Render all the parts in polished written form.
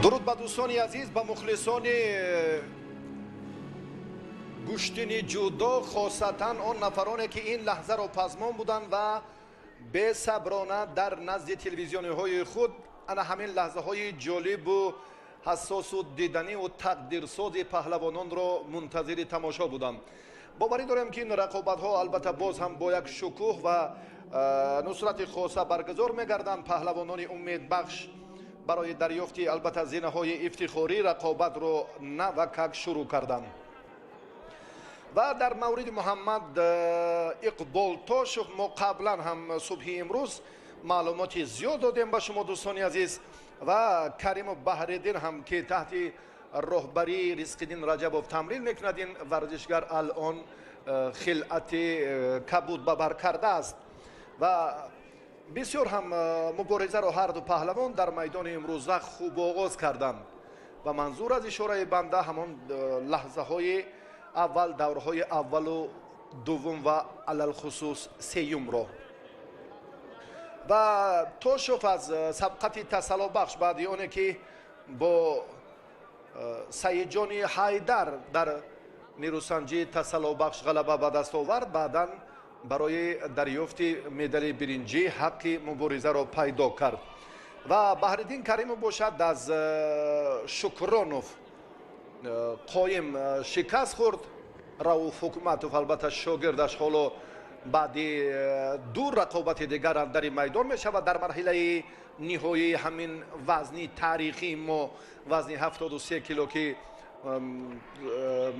درود به دوستان عزیز، به مخلصان گوشتین جودا، خاصتا آن نفرانی که این لحظه را پزمان بودند و به صبرانه در نزد تلویزیون های خود انا همین لحظه های جالب و حساس و دیدنی و تقدیرساز پهلوانان را منتظر تماشا بودم. باوری دارم که این رقابت ها البته باز هم با یک شکوه و نصرت خاصه برگزار می‌گردند. پهلوانان امید بخش برای دریافت البته زینه های افتخاری رقابت رو نه و کک شروع کردند. و در مورد محمد اقبال تاشق ما قبلا هم صبح امروز معلومات زیاد دادیم به شما دوستان عزیز و کریم بحرالدین هم که تحت رهبری رزق‌الدین رجبوف تمرین میکند. این ورزشگر الان خلعت کبود به بر کرده است و بسیار هم مبارزه را هر دو پهلوان در میدان امروزه خوب آغاز کردند و منظور از اشاره بنده همان لحظه های اول، دورهای اول و دوم و علل خصوص سیوم را و تاشوف از سبقت تسلا بخش بعدی آنه که با سید جان حیدر در نیروسنجی تسلا بخش غلبه به دست آورد، بعداً برای دریافت مدال برنجی حق مبارزه را پیدا کرد و بحرالدین کریم باشد از شکرانوف قایم شکست خورد. رؤوف حکومتوف البته شاگردش حالا بعد دو رقابت دیگر در میدان می شود. در مرحله نهایی همین وزنی تاریخی ما وزنی 73 کیلو که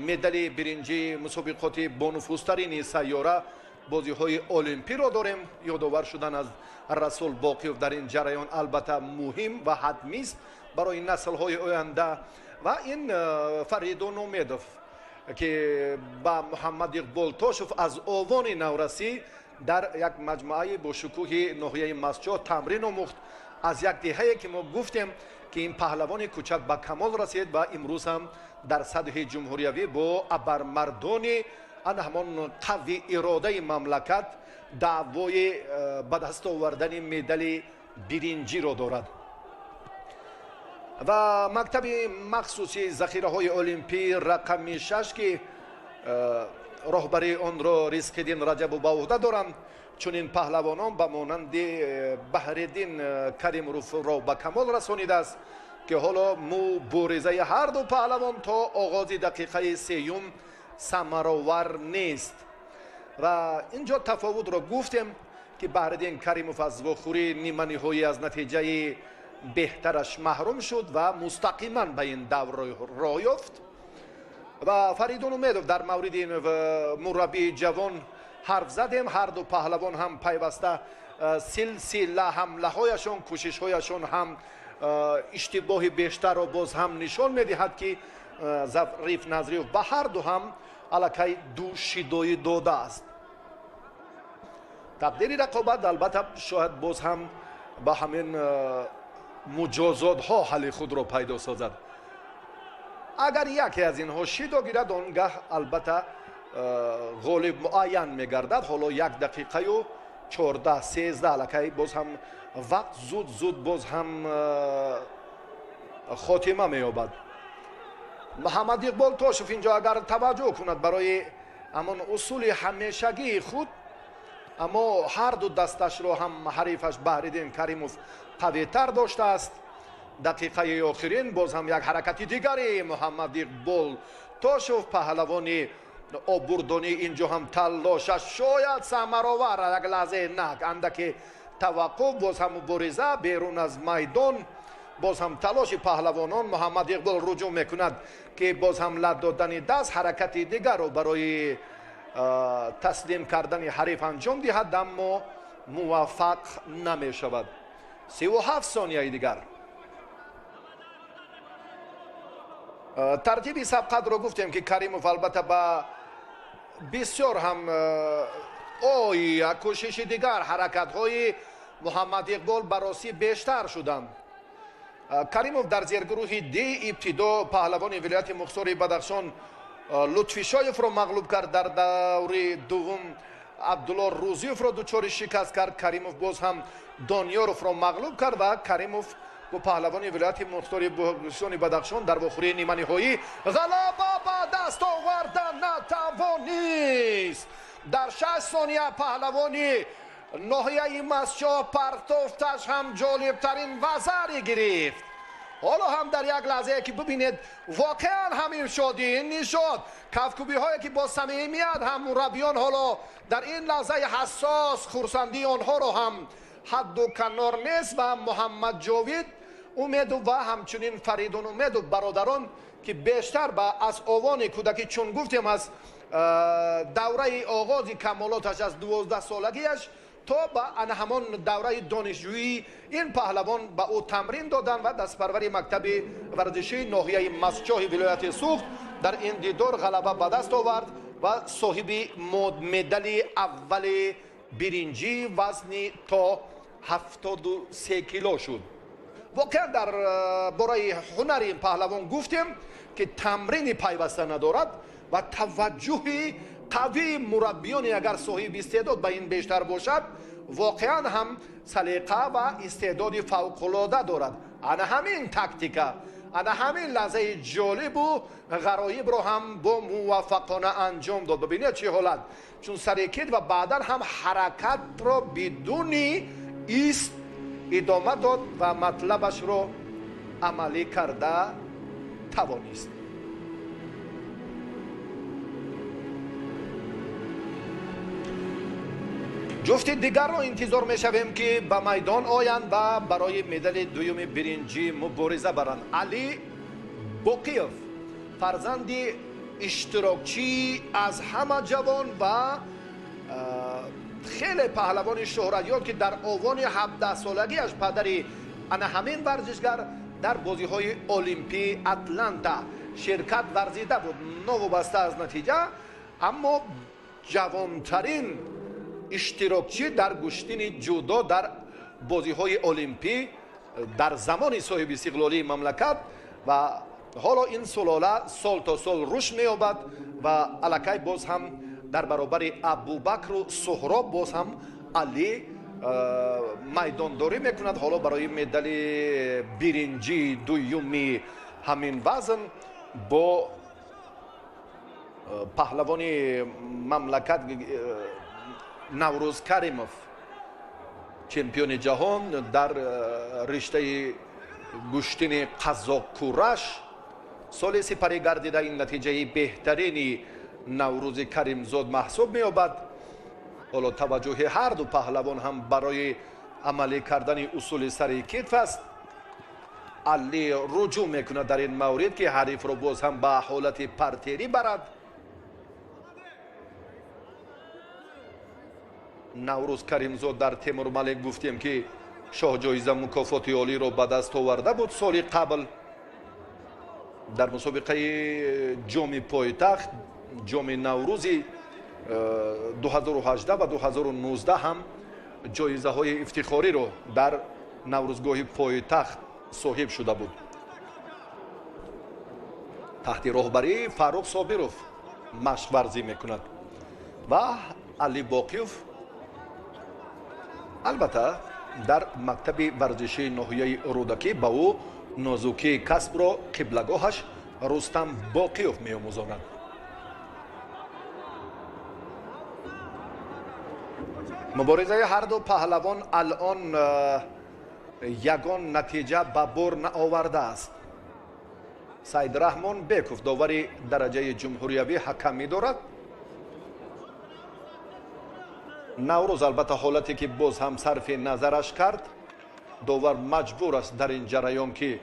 مدال برنجی مسابقات با نفوذترین سیاره بازی های المپی را داریم. یادآور شدن از رسول باقیوف در این جریان البته مهم و حتمی است برای نسل های آینده و این فریدون امیدوف که با محمد اقبال تاشوف از آوان نورسی در یک مجموعه با شکوه ناحیه مسجد تمرین آموخت. از یک دهه که ما گفتیم که این پهلوان کوچک به کمال رسید و امروز هم در سطح جمهوریوی با ابرمردان همان قوی اراده مملکت دعوای به دست آوردن مدال برنجی را دارد و مکتب مخصوصی ذخیره های المپی رقم 6 که رهبری آن را رزق‌الدین رجبوف به عهده دارند، چون این پهلوانان به مانند بحرالدین کریم را به کمال رسانیده است که حالا مبارزه هر دو پهلوان تا آغاز دقیقه سیوم ثمرآور نیست و اینجا تفاوت را گفتیم که بحرالدین کریموف از واخوری نیمه نهایی از نتیجه بهترش محروم شد و مستقیما به این دور راه یافت و فریدون امیدوف در مورد این مربی جوان حرف زدیم. هر دو پهلوان هم پیوسته سلسله حمله هایشان، کوشش هایشان هم اشتباه بیشتر را باز هم نشان میدهد که ظریف نظریوف به هر دو هم الکی دو شیدایی داده است. تقدیر رقابت البته شاید باز هم با همین مجازات ها حل خود را پیدا سازد. اگر یکی از اینها شیدا گیرد آنگاه البته غالب معین میگردد. حالا 1 دقیقه و 14-13 الکی باز هم وقت زود باز هم خاتمه می‌یابد. محمد اقبال توشف اینجا اگر توجه کند برای همان اصول همیشگی خود، اما هر دو دستش رو هم حریفش بحرالدین کریموف قوی تر داشته است. دقیقه آخرین باز هم یک حرکت دیگری محمد اقبال توشف پهلوانی آبوردانی اینجا هم تلاشش شاید ثمرآور، یک لحظه نک اندکی توقف، باز هم مبارزه بیرون از میدان، باز هم تلاش پهلوانان. محمد اقبال رجوع میکند که باز هم لد دادن دست حرکت دیگر رو برای تسلیم کردن حریف انجام دهد، اما موفق نمی شود. 37 ثانیه دیگر. ترتیب سبقت رو گفتیم که کریموف البته با بسیار هم کوشش دیگر حرکت های محمد اقبال براسی بیشتر شدند. کریموف در زیرگروه دی ابتدا پهلوان ولایت مخصوص بدخشان لطفی شایف را مغلوب کرد، در دور دوم عبدالله روزیوف را دچار شکست کرد. کریموف باز هم دانیاروف را مغلوب کرد و کریموف با پهلوان ولایت مخصوص بدخشان در واخوری نیمه نهایی غلبه به دست آوردن نتوانست. در 6 ثانیه پهلوانی ناحیه مسجد پرتافتش هم جالبترین وزری گرفت. حالا هم در یک لحظه که ببینید واقعا همین شادی این نشاد کفکوبی هایی که با صمیمیت هم مربیان حالا در این لحظه حساس خورسندی آنها رو هم حد و کنار نیست و محمد جاوید امید و همچنین فریدون امید و برادران که بیشتر به از آوان کودکی، چون گفتیم از دوره آغاز کمالاتش از 12 سالگیش تا به همان دوره دانشجویی این پهلوان به او تمرین دادن و دستپروری مکتب ورزشی ناحیه مسجد ولایت سوخت در این دیدار غلبه به دست آورد و صاحب مدال اول برنجی وزنی تا 73 کیلو شد. واقعا در برای هنر این پهلوان گفتیم که تمرین پیوسته ندارد و توجه قوی مربیانی اگر صاحب استعداد به این بیشتر باشد واقعا هم سلیقه و استعداد فوق‌العاده دارد. انا همین تاکتیکا، انا همین لحظه جالب و غرایب رو هم با موفقانه انجام داد. ببینید چه حالت، چون سرکت و بعدا هم حرکت را بدون ایست ادامه داد و مطلبش رو عملی کرده توانست. جفت دیگر را انتظار می شویم که به میدان آیند و برای مدال دوم برنجی مبارزه برند. علی باقیف فرزند اشتراکچی از همه جوان و خیلی پهلوان شهرتیاب که در آوان 17 سالگیش پدری انا همین ورزشگر در بازی های المپی اتلانتا شرکت ورزیده بود. نوابسته از نتیجه اما جوانترین اشتراکچی در گشتن جودو در بازی های المپی در زمان صاحب استقلالی مملکت و حالا این سلاله سال تا سال رشد می‌یابد و الکی باز هم در برابر ابوبکر و سهراب باز هم علی میدانداری میکند. حالا برای مدال برنجی دومی همین وزن با پهلوان مملکت نوروز کریموف چمپیون جهان در رشته گشتن قزاق کورش سال سپری گردیده این نتیجه بهترین نوروز کریمزاد محسوب می‌یابد. حالا توجه هر دو پهلوان هم برای عملی کردن اصول سر کتف است. علی رجوع میکند در این مورد که حریف رو باز هم به حالت پرتری برد. نوروز کریمزاد در تیمور ملک گفتیم که شاه جایزه مکافات عالی رو به دست آورده بود سال قبل در مسابقه جام پایتخت، جام نوروزی 2018 و 2019 هم جایزه های افتخاری رو در نوروزگاه پایتخت صاحب شده بود. تحت راهبری فاروق صابروف مشق ورزی میکند و علی باقیف البته در مکتب ورزشی ناحیه رودکی با او нозуки касбро қиблагоҳаш рустам боқиёв меомӯзонад. муборизаи ҳарду паҳлавон алон ягон натиҷа ба бор наовардааст. Саидраҳмон Беков довари дараҷаи ҷумҳуриявӣ ҳакамӣ дорад. наврӯз албатта ҳолате ки боз ҳам сарфи назараш кард, довар маҷбур аст дар ин ҷараён ки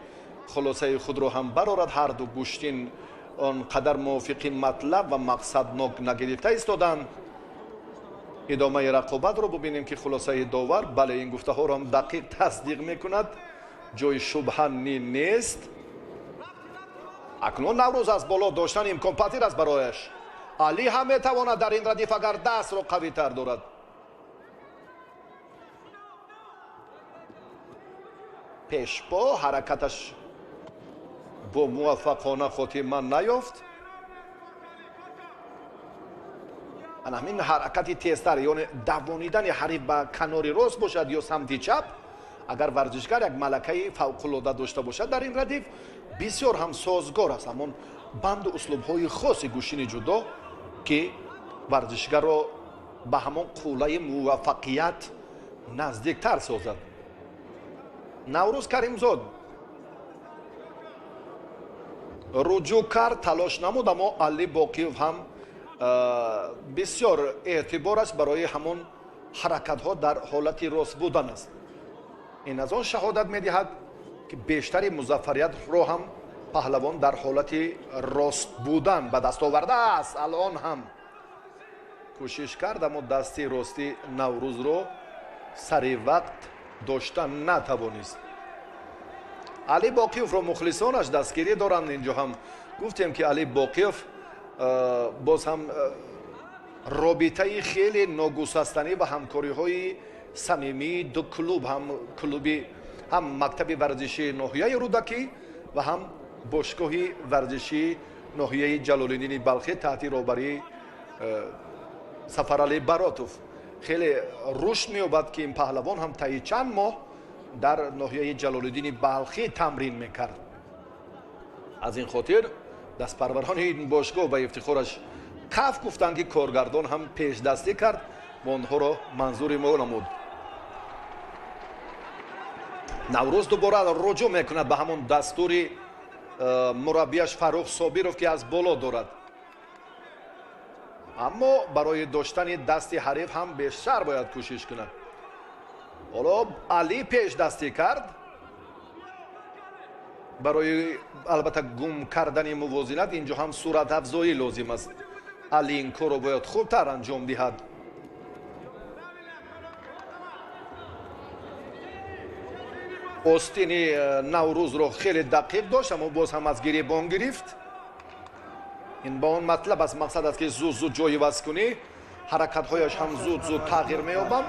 хулосаи худро ҳам барорад. ҳарду гӯштин он қадар мувофиқи матлаб ва мақсаднок нагирифта истоданд. идомаи рақобатро бубинем ки хулосаи довар бале ин гуфтаҳоро ҳам дақиқ тасдиқ мекунад, ҷои шубҳа нест. акнун наврӯз аз боло доштан имконпазир аст барояш. алӣ ҳам метавонад дар ин радиф агар дастро қавитар дорад. пешпо ҳаракаташ бо муваффақона хотима наёфт. ҳамин ҳаракати тезтар ёне давонидани ҳариф ба канори рост бошад ё самти чап, агар варзишгар як малакаи фавқулода дошта бошад дар ин радиф бисёр ҳам созгор аст. ҳамон банду услубҳои хоси гӯшини ҷудо ки варзишгарро ба ҳамон қулаи муваффақият наздиктар созад. наврӯз каримзод руҷӯъ кард, талош намуд, аммо Алӣ Боқиёв ҳам бисёр эътибораш барои ҳамон ҳаракатҳо дар ҳолати рост будан аст. ин аз он шаҳодат медиҳад ки бештари музаффариятро ҳам паҳлавон дар ҳолати рост будан ба даст овардааст. алон ҳам кӯшиш кард, аммо дасти рости Наврӯзро сари вақт дошта натавонист. Алӣ Боқиёвро мухлисонаш дастгирӣ доранд. инҷо ҳам гуфтем ки Алӣ Боқиёв боз ҳам робитаи хеле ногусастанӣ ва ҳамкориҳои самимии ду клуб, ҳам мактаби варзишии ноҳияи рӯдакӣ ва ҳам бошгоҳи варзишии ноҳияи Ҷалолиддини Балхӣ таҳти роҳбарии Сафаралӣ Баротов хеле рушд меёбад ки ин паҳлавон ҳам таи чанд моҳ дар ноҳияи Ҷалолиддини Балхӣ тамрин мекард. аз ин хотир дастпарварони ин бошгоҳ ба ифтихораш каф гуфтанд ки коргардон ҳам пешдастӣ кард ва онҳоро манзури мо намуд. Наврӯз дубора руҷӯъ мекунад ба ҳамон дастури мураббияш Фаррух Собиров ки аз боло дорад. аммо барои доштани дасти ҳариф ҳам бештар бояд кӯшиш кунад. ҳоло Алӣ пешдастӣ кард. барои албатта гум кардани мувозинат инҷо ҳам суратафзоӣ лозим аст. Алӣ ин корро бояд хубтар анҷом диҳад. остини Наврӯзро хеле дақиқ дошт, аммо боз ҳам аз гиребон гирифт. ин ба он матлаб аст, мақсад аст ки зуд ҷойи васт кунӣ, ҳаракатҳояш ҳам зуд тағйир меёбанд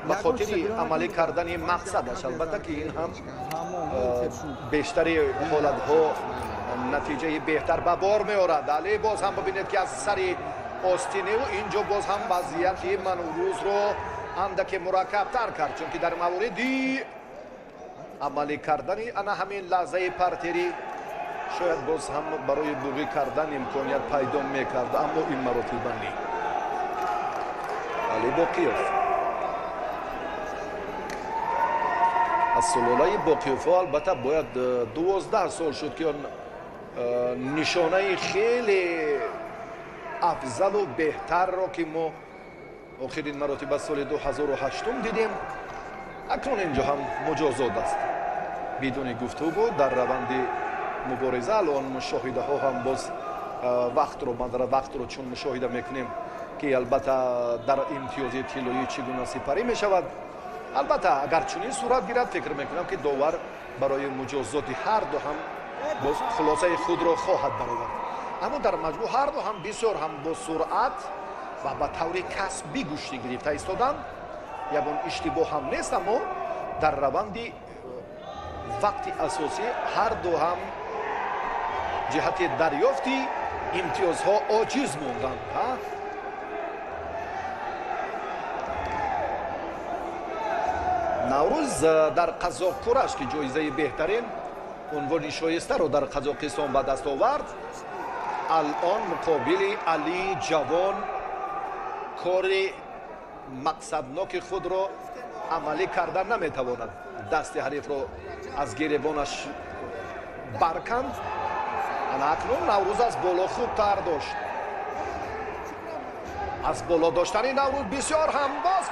ба хотири амалӣ кардани мақсадаш. албатта ки ин ҳам бештари ҳолатҳо натиҷаи беҳтар ба бор меорад. Алӣ боз ҳам бибинед ки аз сари остинию инҷо боз ҳам вазъияти Наврӯзро андаке мураккабтар кард, чунки дар мавориди амалӣ кардани ана ҳамин лаҳзаи партерӣ шояд боз ҳам барои буғӣ кардан имконият пайдо мекард, аммо ин маротиба не. Алӣ Боқиёв аз сулолаи Боқиёвҳо албатта бояд 12 сол шуд ки он нишонаи хеле афзалу беҳтарро ки мо охирин маротиба соли 2008 дидем, акнун инҷо ҳам муҷозот аст. бидуни гуфтугӯ дар раванди мубориза алон мушоҳидаҳо ҳам боз вақтро чун мушоҳида мекунем ки албатта дар имтиёзи тиллоӣ чӣ гуна сипарӣ мешавад. албатта агар чунин сурат гирад, фикр мекунам ки довар барои муҷозоти ҳарду ҳам боз хулосаи худро хоҳад баровард. аммо дар маҷмӯъ ҳарду ҳам бисёр ҳам бо суръат ва ба таври касбӣ гӯшти гирифта истоданд. ягон иштибоҳ ҳам нест, аммо дар раванди вақти асосӣ ҳарду ҳам ҷиҳати дарёфти имтиёзҳо оҷиз монданд. Наврӯз дар қазоқкураш ки ҷоизаи беҳтарин عنوان شایسته رو در قزاقستان به دست آورد. الان مقابل علی جوان کار مقصدناک خود را عملی کردن نمیتواند. دست حریف رو از گریبانش برکند. اکنون نوروز از بالا خوب تر داشت. از بالا داشتن نوروز بسیار هم باز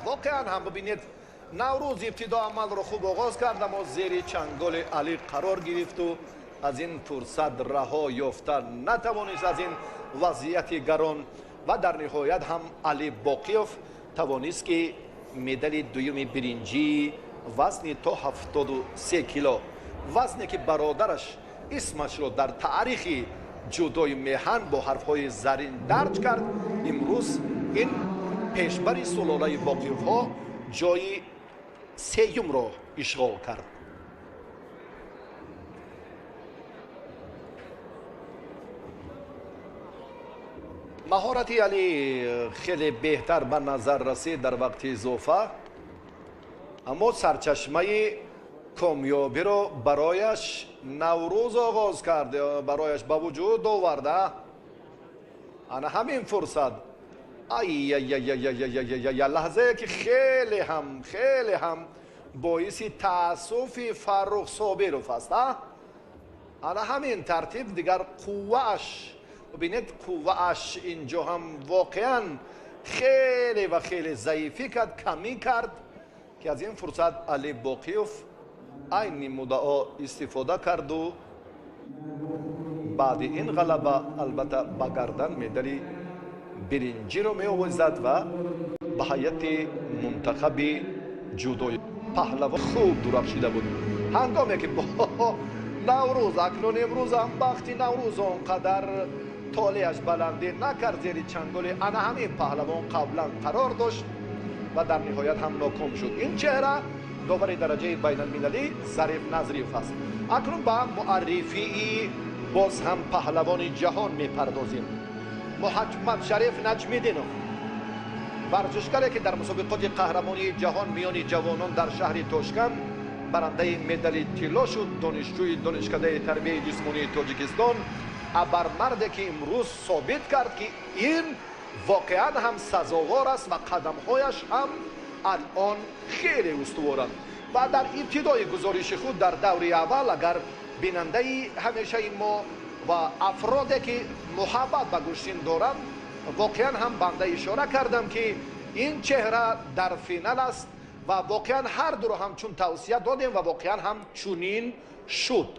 واقعا هم ببینید نوروز ابتدا عمل رو خوب آغاز کرد، اما زیر چنگال علی قرار گرفت و از این فرصت رها یافتن نتوانست از این وضعیت گران و در نهایت هم علی باقیوف توانست که مدال دوم برنجی وزن تا 73 کیلو، وزنی که برادرش اسمش را در تاریخ جودوی میهن با حرفهای زرین درج کرد، امروز این پیشبر سلاله باقیوف ها جای سیوم را اشغال کرد. مهارت علی خیلی بهتر به نظر رسید در وقت اضافه، اما سرچشمه کامیابی را برایش نوروز آغاز کرده، برایش به وجود آورده. انا همین فرصت لحظه که خیلی هم باعث تأسف فرخ صابروف است. انا همین ترتیب دیگر قوهش، ببینید قوهش اینجا هم واقعا خیلی ضعیفی کرد، کمی کرد که از این فرصت علی باقیوف این مدعا استفاده کرد و بعد این غلبه البته به گردن مدال برنجی رو می آورد و به هیئت منتخب جودوی پهلوان خوب درخشیده بود. هنگامی که با نوروز اکنون امروز هم وقتی نوروز آنقدر طالعش بلندی نکرد زیر چنگال انا همین پهلوان قبلا قرار داشت و در نهایت هم ناکام شد. این چهره داور درجه بین المللی ظریف نظریف است. اکنون به معرفی باز هم پهلوان جهان میپردازیم. محمد شریف نجمیدینوف، ورزشکاری که در مسابقات قهرمانی جهان میان جوانان در شهر تاشکند برنده مدال طلا شد. دانشجوی دانشکده تربیت جسمانی تاجیکستان، ابرمردی که امروز ثابت کرد که این واقعا هم سزاوار است و قدمهایش هم الان خیلی استوارند. و در ابتدای گزارش خود در دور اول اگر بیننده همیشه ما و افرادی که محبت به گوشتین دارند واقعا هم بنده اشاره کردم که این چهره در فینال است و واقعا هر دو رو هم چون توصیه دادیم و واقعا هم چنین شد.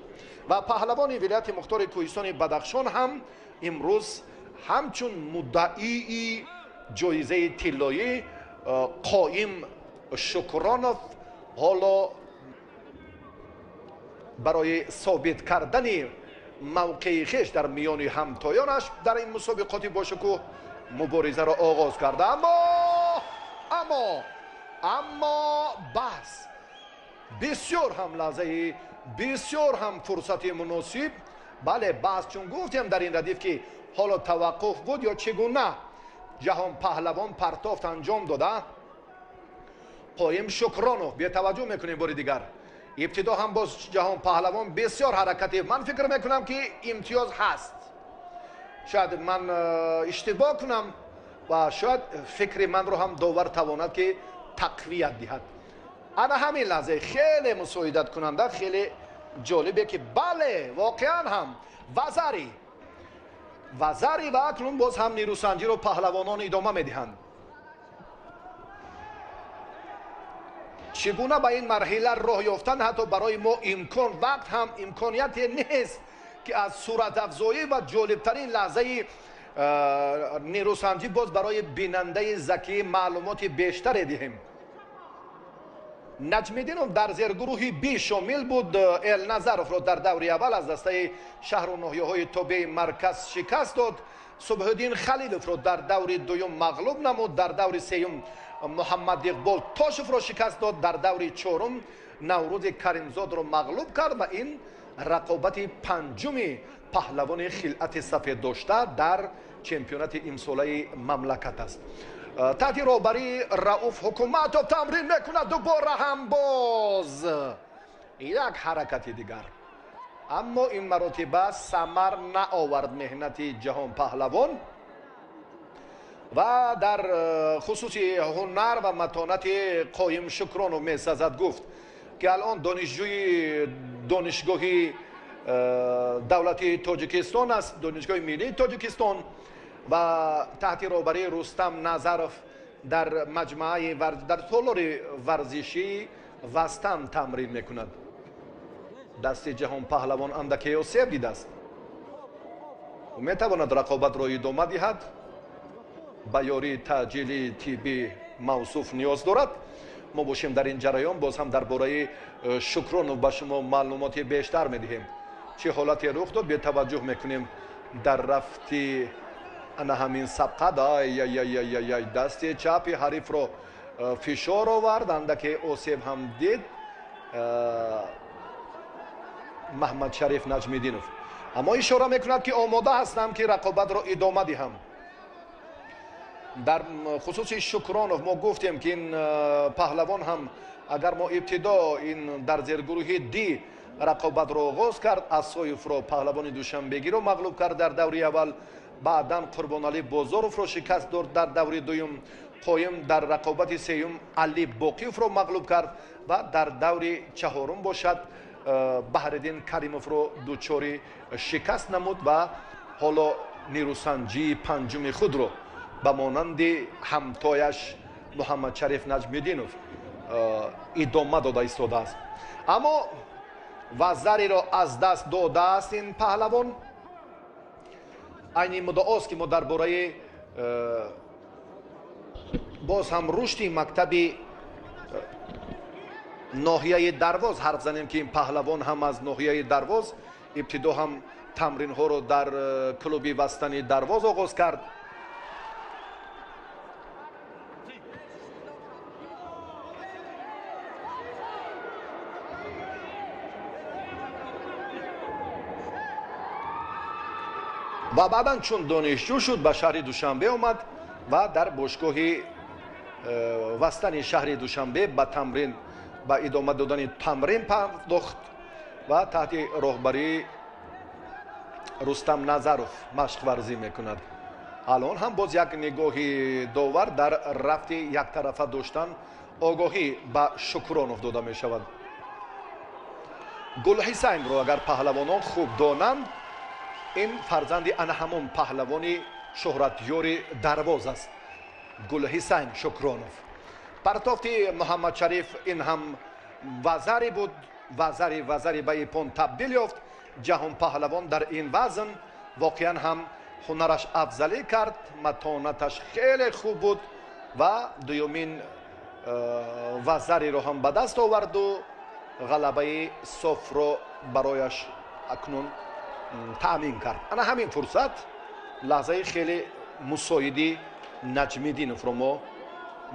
و پهلوان ولایت مختار کوهستان بدخشان هم امروز همچون مدعی جایزه طلایی قائم شکرانوف حالا برای ثابت کردن موقع خویش در میان همتایانش در این مسابقات باشکوه مبارزه را آغاز کرده. اما بس بسیار هم لحظه، بسیار هم فرصت مناسب. بله بس چون گفتیم در این ردیف که حالا توقف بود یا چگونه جهان پهلوان پرتافت انجام داده. قائم شکرانوف بیا توجه میکنیم بار دیگر ابتدا هم باز جهان پهلوان بسیار حرکتی، من فکر میکنم که امتیاز هست، شاید من اشتباه کنم و شاید فکر من رو هم داور تواند که تقویت دهد. انا همین لحظه خیلی مساعدت کننده، خیلی جالبه که بله واقعا هم وزری و اکنون باز هم نیروسنجی رو پهلوانان ادامه میدهند. چگونه به این مرحله راه یافتن حتی برای ما وقت هم امکانیت نیست که از صورت افزایی و جالبترین لحظه نیروسنجی باز برای بیننده ذکی معلومات بیشتر دهیم. نجمیدینوف در زیر گروه بی شامل بود. النظرف را در دور اول از دسته شهر و ناحیه های تابع مرکز شکست داد. صبح الدین خلیلوف را در دور دوم مغلوب نمود. در دور سوم محمد اقبال تاشف را شکست داد. در دور چهارم نوروز کریمزاد را مغلوب کرد و این رقابت پنجم پهلوان خلعت سفید داشته در چمپیونات امساله مملکت است. تحت راهبری رؤوف حکومتوف تمرین میکند. دوباره هم باز یک حرکت دیگر، اما این مرتبه ثمر نآورد مهنت جهان پهلوان و در خصوص هنر و متانت قایم شکرانو میسازد گفت که الان دانشجوی دانشگاهی دولتی تاجیکستان است، دانشگاه ملی تاجیکستان، و تحت راهبری رستم نظرف در مجموعه در تالار ورزشی وستن تمرین میکند. دست جهان پهلوان اندکی آسیب دیده است و میتواند رقابت را ادامه دهد. به یاری تعجیلی طبی موصوف نیاز دارد. ما باشیم در این جریان، باز هم درباره شکران و به شما معلومات بیشتر میدهیم. چه حالتی رخ داد به توجه میکنیم در رفتی انا همین سبقه دست چپ حریف رو فشار آورد، اندکی آسیب هم دید محمد شریف نجمیدینوف. اما اشاره میکند که آماده هستم که رقابت را ادامه دهم. در خصوص شکرانوف ما گفتیم که این پهلوان هم اگر ما ابتدا این در زیرگروه دی رقابت را آغاز کرد، اسایف را پهلوان دوشنبگی را مغلوب کرد در دوره اول، بعدا قربانعلی بازاروف را شکست داد در دوره دوم، قایم در رقابت سوم علی باقیوف را مغلوب کرد و در دوره چهارم باشد بهرالدین کریموف را دچار شکست نمود و حالا نیروسنجی پنجم خود را به مانند همتایش محمد شریف نجمیدینوف ادامه داده ایستاده است. اما وزری را از دست داده است این پهلوان. این مدعاست که ما درباره باز هم رشد مکتب ناحیه درواز حرف زنیم که این پهلوان هم از ناحیه درواز ابتدا هم تمرین ها رو در کلوبی وستنی درواز آغاز کرد. و بعدا چون دانشجو شد به شهر دوشنبه آمد و در باشگاه وستن شهر دوشنبه به تمرین به ادامه دادن تمرین پرداخت و تحت راهبری رستم نظرف مشق ورزی میکند. الان هم باز یک نگاهی داور در رفت یک طرفه داشتن آگاهی به شکرانوف داده می شود. گلحسین را اگر پهلوانان خوب دانند، این فرزند انا همون پهلوانی شهرتیار درواز است، گلحسین شکرانوف. پرتافت محمد شریف این هم وزری بود، وزری به ایپان تبدیل یافت. جهان پهلوان در این وزن واقعا هم هنرش افضلی کرد، متانتش خیلی خوب بود و دومین وزری رو هم به دست آورد و غلبه صف رو برایش اکنون تأمین کرد. انا همین فرصت لحظه خیلی مساعدی نجمیدینوف رو ما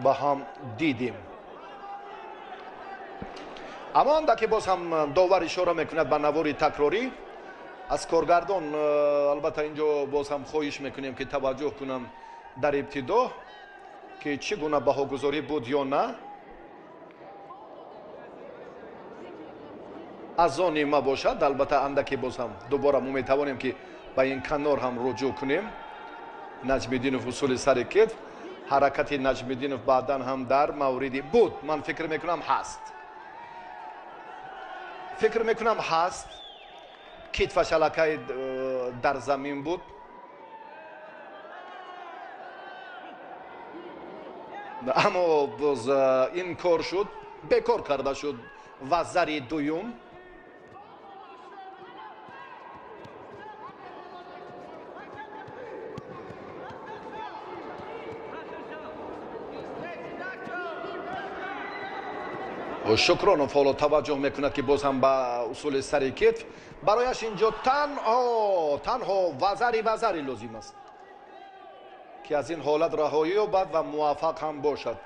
با هم دیدیم. اما اندکی باز هم داور اشاره میکند به نوار تکراری از کارگردان. البته اینجا باز هم خواهش میکنیم که توجه کنم در ابتدا که چگونه بهاگذاری بود یا نه. از آن نیمه باشد. البته اندکی باز هم دوباره ما میتوانیم که به این کنار هم رجوع کنیم. نجمیدینوف اصول سر کتف، حرکت نجمیدینوف بعدا هم در موردی بود، من فکر میکنم هست کتفش علاقه در زمین بود. اما باز این کار شد، بیکار کرده شد وزری دوم. شکرانوف حالا توجه میکند که باز هم به اصول سر کتف برایش اینجا تنها وزری لازم است که از این حالت رهایی یابد و موفق هم باشد.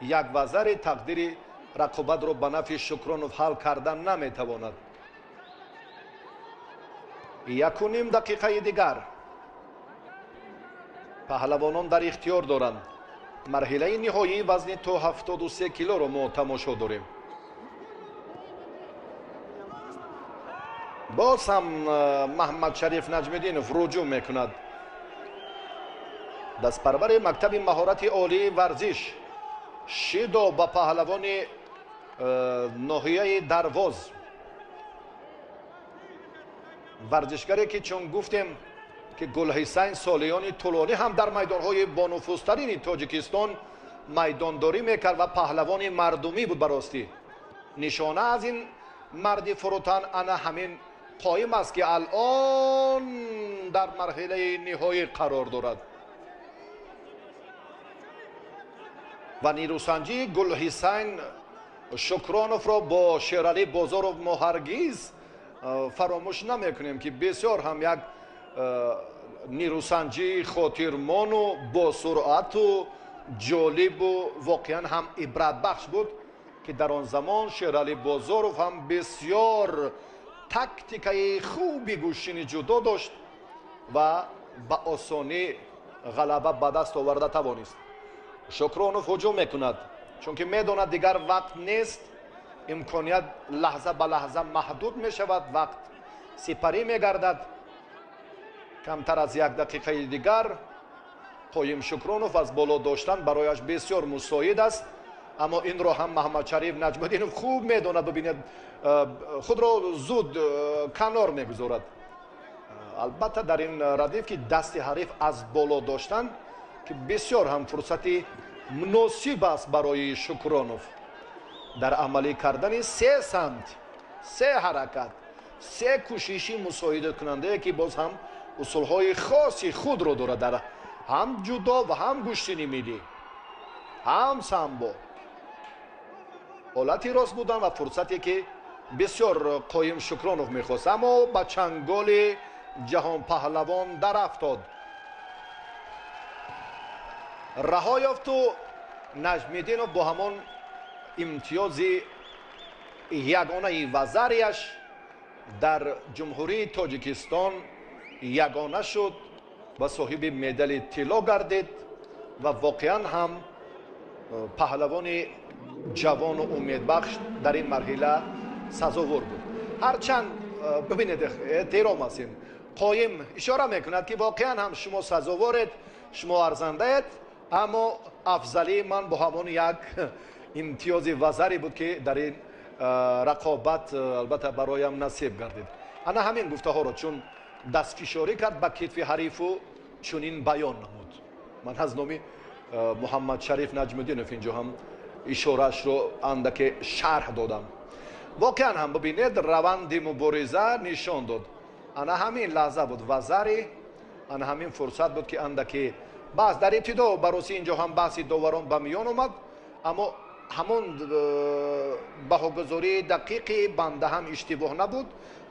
یک وزری تقدیر رقابت را به نفع شکرانوف حل کردن نمیتواند. 1.5 دقیقه دیگر پهلوانان در اختیار دارند. марҳилаи ниҳоии вазни то 73 килоро мо тамошо дорем. боз ҳам маҳмадшариф наҷмиддинов руҷӯъ мекунад. дастпарвари мактаби маҳорати олии варзиш шидо ба паҳлавони ноҳияи дарвоз, варзишгаре ки чун гуфтем ки Гулҳисайн солиёни тӯлонӣ ҳам дар майдонҳои бонуфузтарини Тоҷикистон майдондорӣ мекард ва паҳлавони мардумӣ буд. баростӣ нишона аз ин марди фурӯтан ана ҳамин қоим аст ки алон дар марҳилаи ниҳоӣ қарор дорад ва нирӯсанҷии Гулҳисайн Шукроновро бо Шералӣ Бозоров мо ҳаргиз фаромӯш намекунем ки бисёр ҳам як нирӯсанҷии хотирмону босуръату ҷолибу воқеан ҳам ибратбахш буд ки дар он замон Шералӣ Бозоров ҳам бисёр тактикаи хуби гӯштини ҷудо дошт ва ба осонӣ ғалаба ба даст оварда тавонист. Шукронов ҳуҷум мекунад, чунки медонад дигар вақт нест, имконият лаҳза ба лаҳза маҳдуд мешавад, вақт сипарӣ мегардад. камтар аз як дақиқаи дигар қоим Шукронов аз боло доштан барояш бисёр мусоид аст, аммо инро ҳам маҳмадшариф наҷмиддинов хуб медонад. бибинед худро зуд канор мегузорад. албатта дар ин радиф ки дасти ҳариф аз боло доштан ки бисёр ҳам фурсати муносиб аст барои Шукронов дар амалӣ кардани се самт, се ҳаракат, се кӯшиши мусоидакунандае ки боз ҳам усулҳои хоси худро дорад дар ҳам ҷудо ва ҳам гӯштини миллӣ, ҳам самбо. ҳолати рост будан ва фурсате ки бисёр қоим Шукронов мехост, аммо ба чанголи ҷаҳонпаҳлавон дарафтод. раҳо ёфту Наҷмиддинов бо ҳамон имтиёзи ягонаи вазарияш дар ҷумҳурии Тоҷикистон ягона шуд ва соҳиби медали тилло гардид ва воқеан ҳам паҳлавони ҷавону умедбахш дар ин марҳила сазовор буд. ҳарчанд бибинед эҳтиром аст, ин қоим ишора мекунад ки воқеан ҳам шумо сазоворед, шумо арзандаед, аммо афзалии ман бо ҳамон як имтиёзи вазаре буд ки дар ин рақобат албатта бароям насиб гардид. ана ҳамин гуфтаҳоро чун дастфишорӣ кард ба китфи ҳарифу чунин баён намуд. ман аз номи муҳаммадшариф наҷмиддинов инҷо ҳам ишораашро андаке шарҳ додам. воқеан ҳам бибинед раванди мубориза нишон дод. ана ҳамин лаҳза буд вазари, ана ҳамин фурсат буд ки андаке баъз дар ибтидо бароси инҷо ҳам баҳси доварон ба миён омад, аммо ҳамон баҳогузории дақиқи банда ҳам иштибоҳ набуд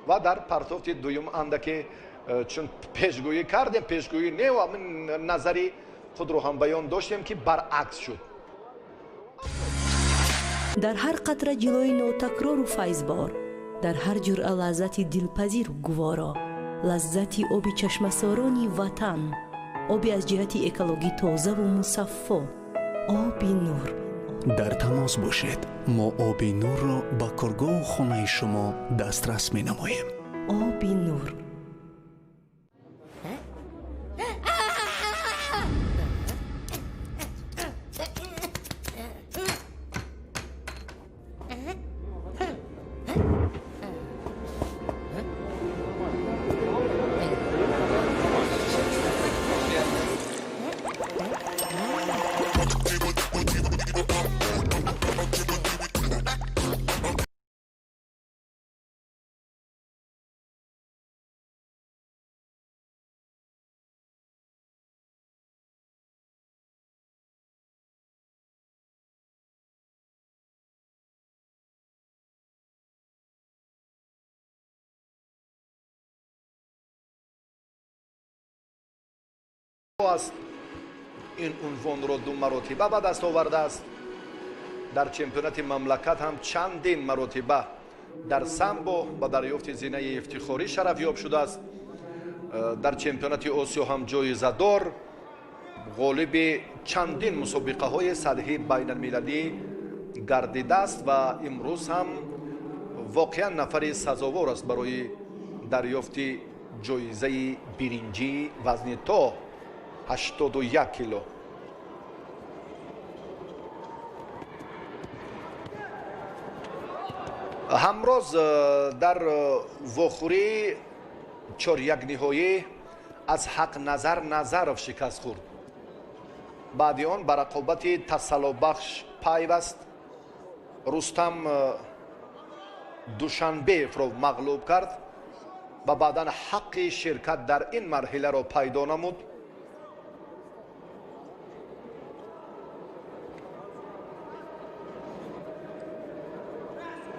ва дар партофти дуюм андаке чун пешгӯӣ кардем, пешгӯӣ не ҳамин назари худро ҳам баён доштем ки баръакс шуд. дар ҳар қатра ҷилои нотакрору файзбор, дар ҳар ҷуръа лаззати дилпазиру гуворо, лаззати оби чашмасорони ватан, оби аз ҷиҳати экологӣ тозаву мусаффо, оби нур. дар тамос бошед, мо оби нурро ба коргоҳу хонаи шумо дастрас менамоем. оби нур. аст ин унвонро ду маротиба ба даст овардааст. дар чемпионати мамлакат ҳам чандин маротиба дар самбо ба дарёфти зинаи ифтихорӣ шарафёб шудааст. дар чемпионати осиё ҳам ҷоизадор غالب چندین مسابقه های سطحی بین المللی گردیده است و امروز هم واقعا نفر سزاوار است برای دریافت جایزه برنجی وزن تا 81 کیلو. همراز در واخوری 4-1 نهایی از حق نظرов شکست خورد. بعد آن به رقابت تسلابخش پیوست. رستم دوشنبه را مغلوب کرد و بعدا حق شرکت در این مرحله را پیدا نمود.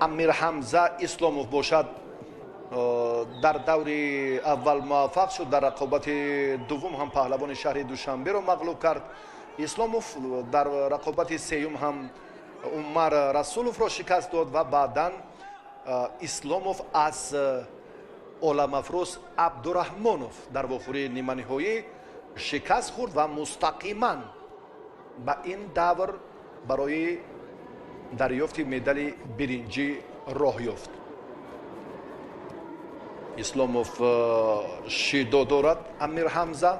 امیر حمزه اسلاموف باشد در دور اول موفق شد، در رقابت دوم هم پهلوان شهر دوشنبه را مغلوب کرد. اسلاموف در رقابت سوم هم عمر رسولوف را شکست داد و بعدا اسلاموف از عالم‌افروز عبدالرحمانوف در واخوری نیمه نهایی شکست خورد و مستقیما به این دور برای دریافت مدال برنجی راه یافت. اسلاموف شیدو دارد. امیر حمزه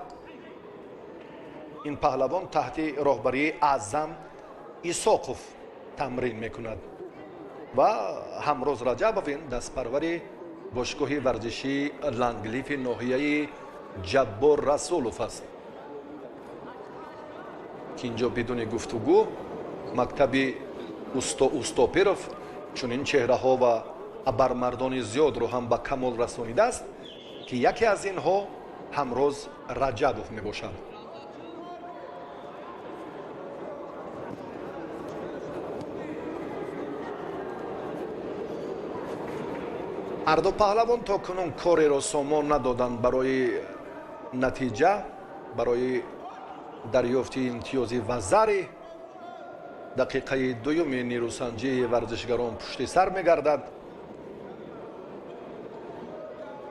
این پهلوان تحت راهبری اعظم ایساقوف تمرین میکند و همراز رجبوین دستپرور باشگاه ورزشی لنگلیف ناحیه جبار رسولوف است که اینجا بدون گفتگو مکتب اوستاپیروف چنین چهره ها و ابرمردان زیاد رو هم به کمال رسانیده است که یکی از اینها همراز رجبوف می باشد. هر دو پهلوان تا کنون کاری را سامان ندادند برای نتیجه، برای دریافت امتیاز وزری. دقیقه دوم نیروسنجی ورزشگران پشت سر می‌گردد.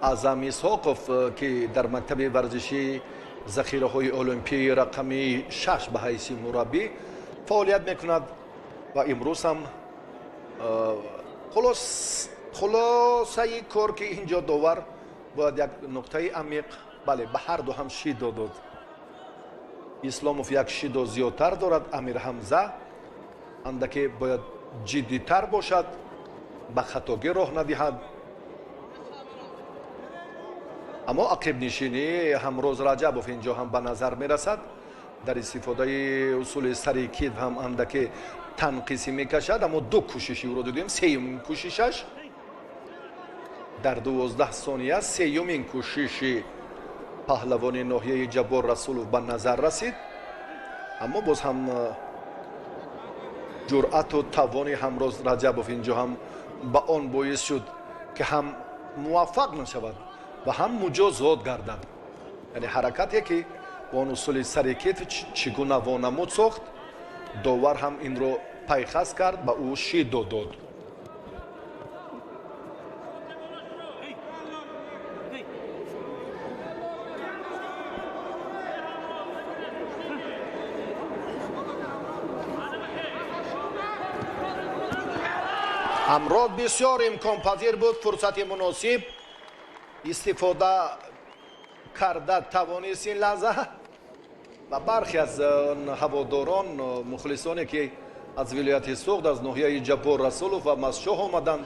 اعظم ایساقوف که در مکتب ورزشی ذخیره‌های المپیایی رقم 6 به حیث مربی فعالیت می‌کند و امروز هم خلاصه کار که اینجا داور باید یک نقطه عمیق بله به هر دو هم شیدو داد. اسلاموف یک شیدو زیادتر دارد. امیر حمزه اندکی باید جدی‌تر باشد، به خطاگی راه ندهد. اما عقب نشینی همراز رجبوف اینجا هم به نظر میرسد. در استفاده اصول سری کید هم اندکی تنقیصی میکشد، اما دو کوششی او را دیدیم. سیومین کوششش در 12 ثانیه سیومین کوشش پهلوان ناحیه جبار رسولوف به نظر رسید، اما باز هم جرأت و توان همراز رجبوف اینجا هم به آن باعث شد که هم موفق نشود و هم مجازات گردد. یعنی حرکتی که با آن اصول سریکیت چگونه وانمود ساخت، داور هم این رو پیخست کرد، به او شیدو داد. همراه بسیار امکان پذیر بود، فرصت مناسب استفاده کرده توانست این لحظه و برخی از هواداران مخلصانی که از ولایت سوخت از ناحیه جبار رسولوف و مسشاه آمدند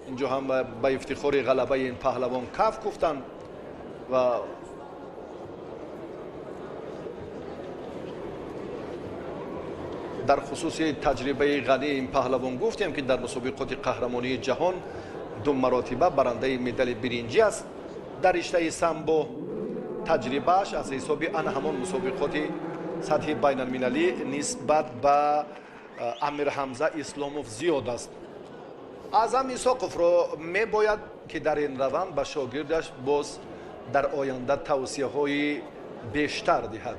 اینجا هم به افتخار غلبه این پهلوان کف گفتند و در خصوص تجربه غنی این پهلوان گفتیم که در مسابقات قهرمانی جهان 2 مرتبه برنده مدال برنجی است. در رشته سامبو تجربهش از حساب آن همان مسابقات سطح بین المللی نسبت به امیر حمزه اسلاموف زیاد است. اعظم ایساقوف را می باید که در این روند به شاگردش باز در آینده توصیه های بیشتر دهد.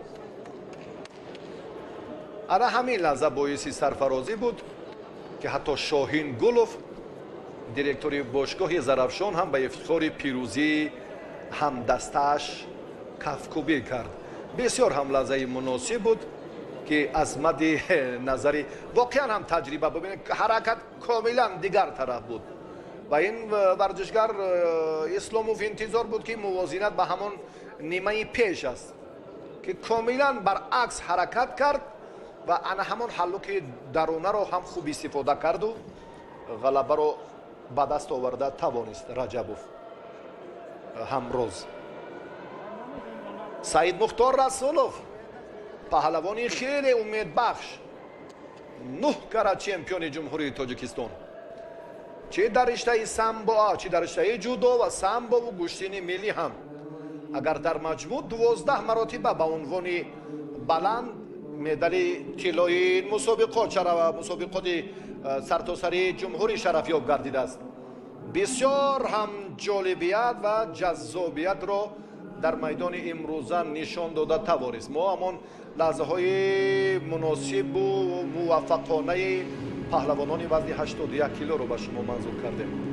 انا همین لحظه باعث سرفرازی بود که حتی شاهین گلوف دیرکتور باشگاه زرافشان هم به افتخار پیروزی هم دستش کفکوبی کرد. بسیار هم لحظه مناسب بود که از مد نظری واقعا هم تجربه ببینید حرکت کاملا دیگر طرف بود و این ورزشگر اسلاموف انتظار بود که موازنت به همون نیمه پیش است که کاملا برعکس حرکت کرد و انا همون حلوک درونه رو هم خوب استفاده کرد و غلبه رو به دست آورده توانست رجبوف همروز. سعید مختار رسولوف پهلوانی خیلی امید بخش 9 کرات چمپیون جمهوری تاجیکستان، چه در رشته سامبو چه در رشته جودو و سامبو و گشتین ملی هم اگر در مجموع 12 مراتب به عنوان بلند مدال طلایی مسابقات و مسابقات سرتاسری جمهوری شرفیاب گردیده است. بسیار هم جالبیت و جذابیت را در میدان امروزه نشان داده توانست. ما همان لحظه های مناسب و موفقانه پهلوانان وزن 81 کیلو رو به شما منظور کردیم.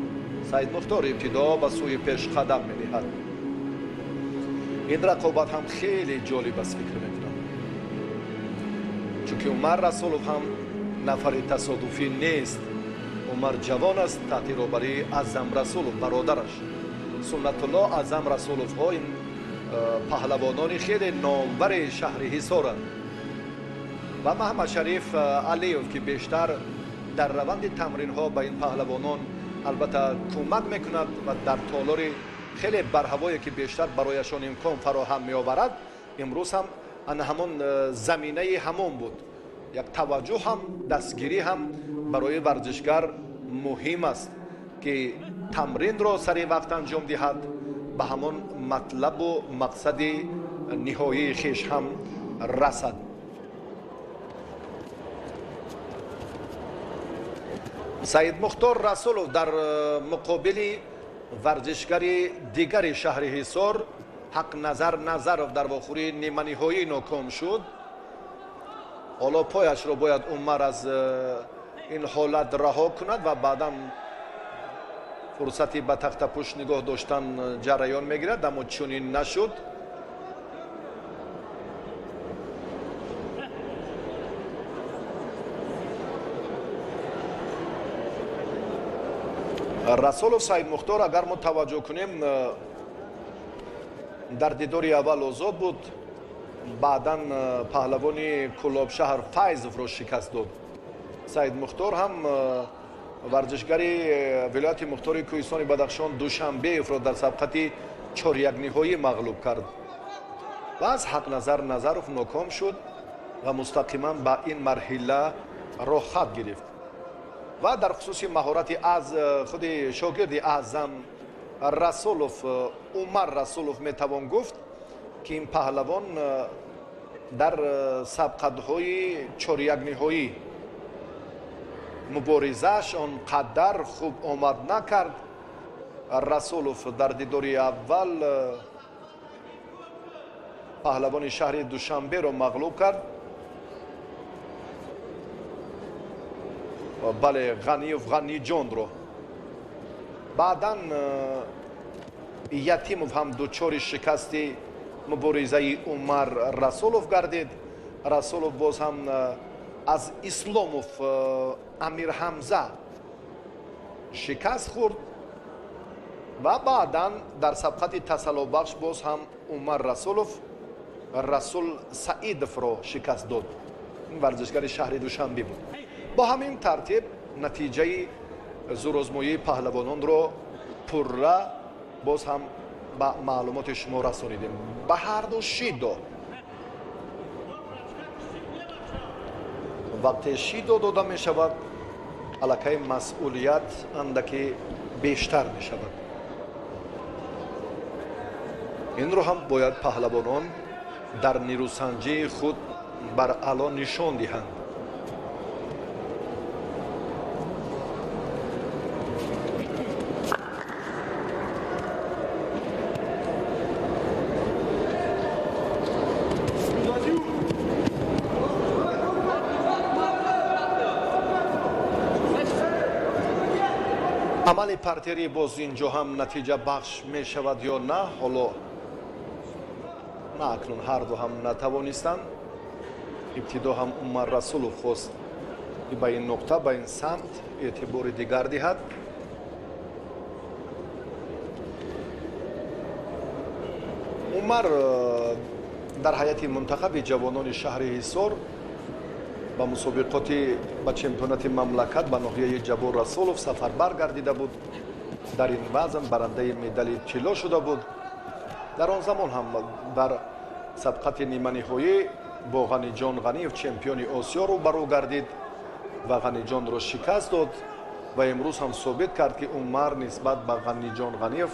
سعید مختار ابتدا به سوی پیش قدم می‌نهد. این رقابت هم خیلی جالب است فکر می‌کنم، چون که عمر رسولوف هم نفر تصادفی نیست. عمر جوان است تحت رهبری اعظم رسولوف برادرش. سنت الله اعظم رسولوف ها این پهلوانان خیلی نامور شهر حصارند و محمد شریف علیوف که بیشتر در روند تمرین ها به این پهلوانان البته کمک میکند و در تالار خیلی برهوایی که بیشتر برایشان امکان فراهم می آورد. امروز هم همون زمینه همون بود. یک توجه هم دستگیری هم برای ورزشگر مهم است که تمرین را سری وقت انجام دهد، به همون مطلب و مقصد نهایی خیش هم رسد. سعید مختار رسولوف در مقابل ورزشگر دیگر شهر حصار حق نظرов در واخوری نیمه نهایی ناکام شد. حالا پایش را باید عمر از این حالت رها کند و بعدم فرصتی به تخت پشت نگاه داشتن جریان میگیرد، اما چنین نشد. رسولوف سعید مختار اگر ما توجه کنیم در دیداری اول آزاد بود، بعدا پهلوانی کلاب شهر فیضوف را شکست داد. سعید مختار هم ورزشگری ولایت مختار کوهستان بدخشان دوشنبه را در سبقت 4-1 نهایی مغلوب کرد و از حق نظرов ناکام شد و مستقیما به این مرحله راه خط گرفت. و در خصوص مهارت از خود شاگرد اعظم رسولوف عمر رسولوف میتوان گفت که این پهلوان در سبقت‌های 4-1 نهایی مبارزش آنقدر خوب آمد نکرد. رسولوف در دیداری اول پهلوان شهر دوشنبه را مغلوب کرد. بله غنی جان رو. بعدا یتیموف هم دوچار شکست مبارزه عمر رسولوف گردید. رسولوف باز هم از اسلاموف امیر حمزه شکست خورد و بعدا در سبقت تسلا بخش باز هم عمر رسولوف رسول سعیدوف را شکست داد. این ورزشگر شهر دوشنبه بود. با همین ترتیب نتیجه زورآزمایی پهلوانان را پرره باز هم به معلومات شما رسانیدیم. به هر دو شیدا وقتی شیدا داده می شود علاقه مسئولیت اندکی بیشتر می شود. این رو هم باید پهلوانان در نیروسنجی خود بر اعلی نشان دهند. عمل پرتری باز اینجا هم نتیجه بخش می شود یا نه، حالا نه اکنون هر دو هم نتوانستند. ابتدا هم عمر رسولов خواست به این نقطه به این سمت اعتبار دیگر دهد. عمر در هیئت منتخب جوانان شهر حصار با مسابقات با چمپیونات مملکت به ناحیه جبور رسولов سفربر گردیده بود. در این وزن برنده مدال طلا شده بود. در آن زمان هم در سبقت نیمه نهایی با غنیجان غنیев چمپیون آسیا رو برو گردید و غنیجان رو شکست داد و امروز هم ثابت کرد که عمر نسبت به غنیجان غنیев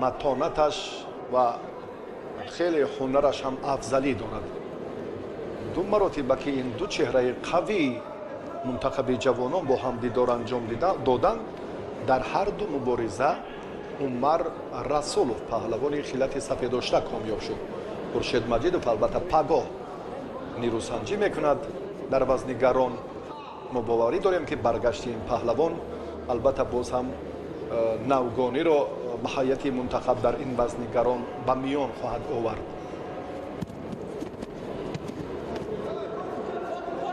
متانتش و خیلی هنرش هم افضلی دارد. دو مراتبه که این دو چهره قوی منتخب جوانان با هم دیدار انجام دادند. در هر دو مبارزه عمر رسولов پهلوان خیلت سفیداشته کامیاب شد. خورشید مجیدов البته پگاه نیروسنجی میکند. در وزنگران ما باوری داریم که برگشت این پهلوان البته باز هم نوگانی را به هیئت منتخب در این وزنگران به میان خواهد آورد.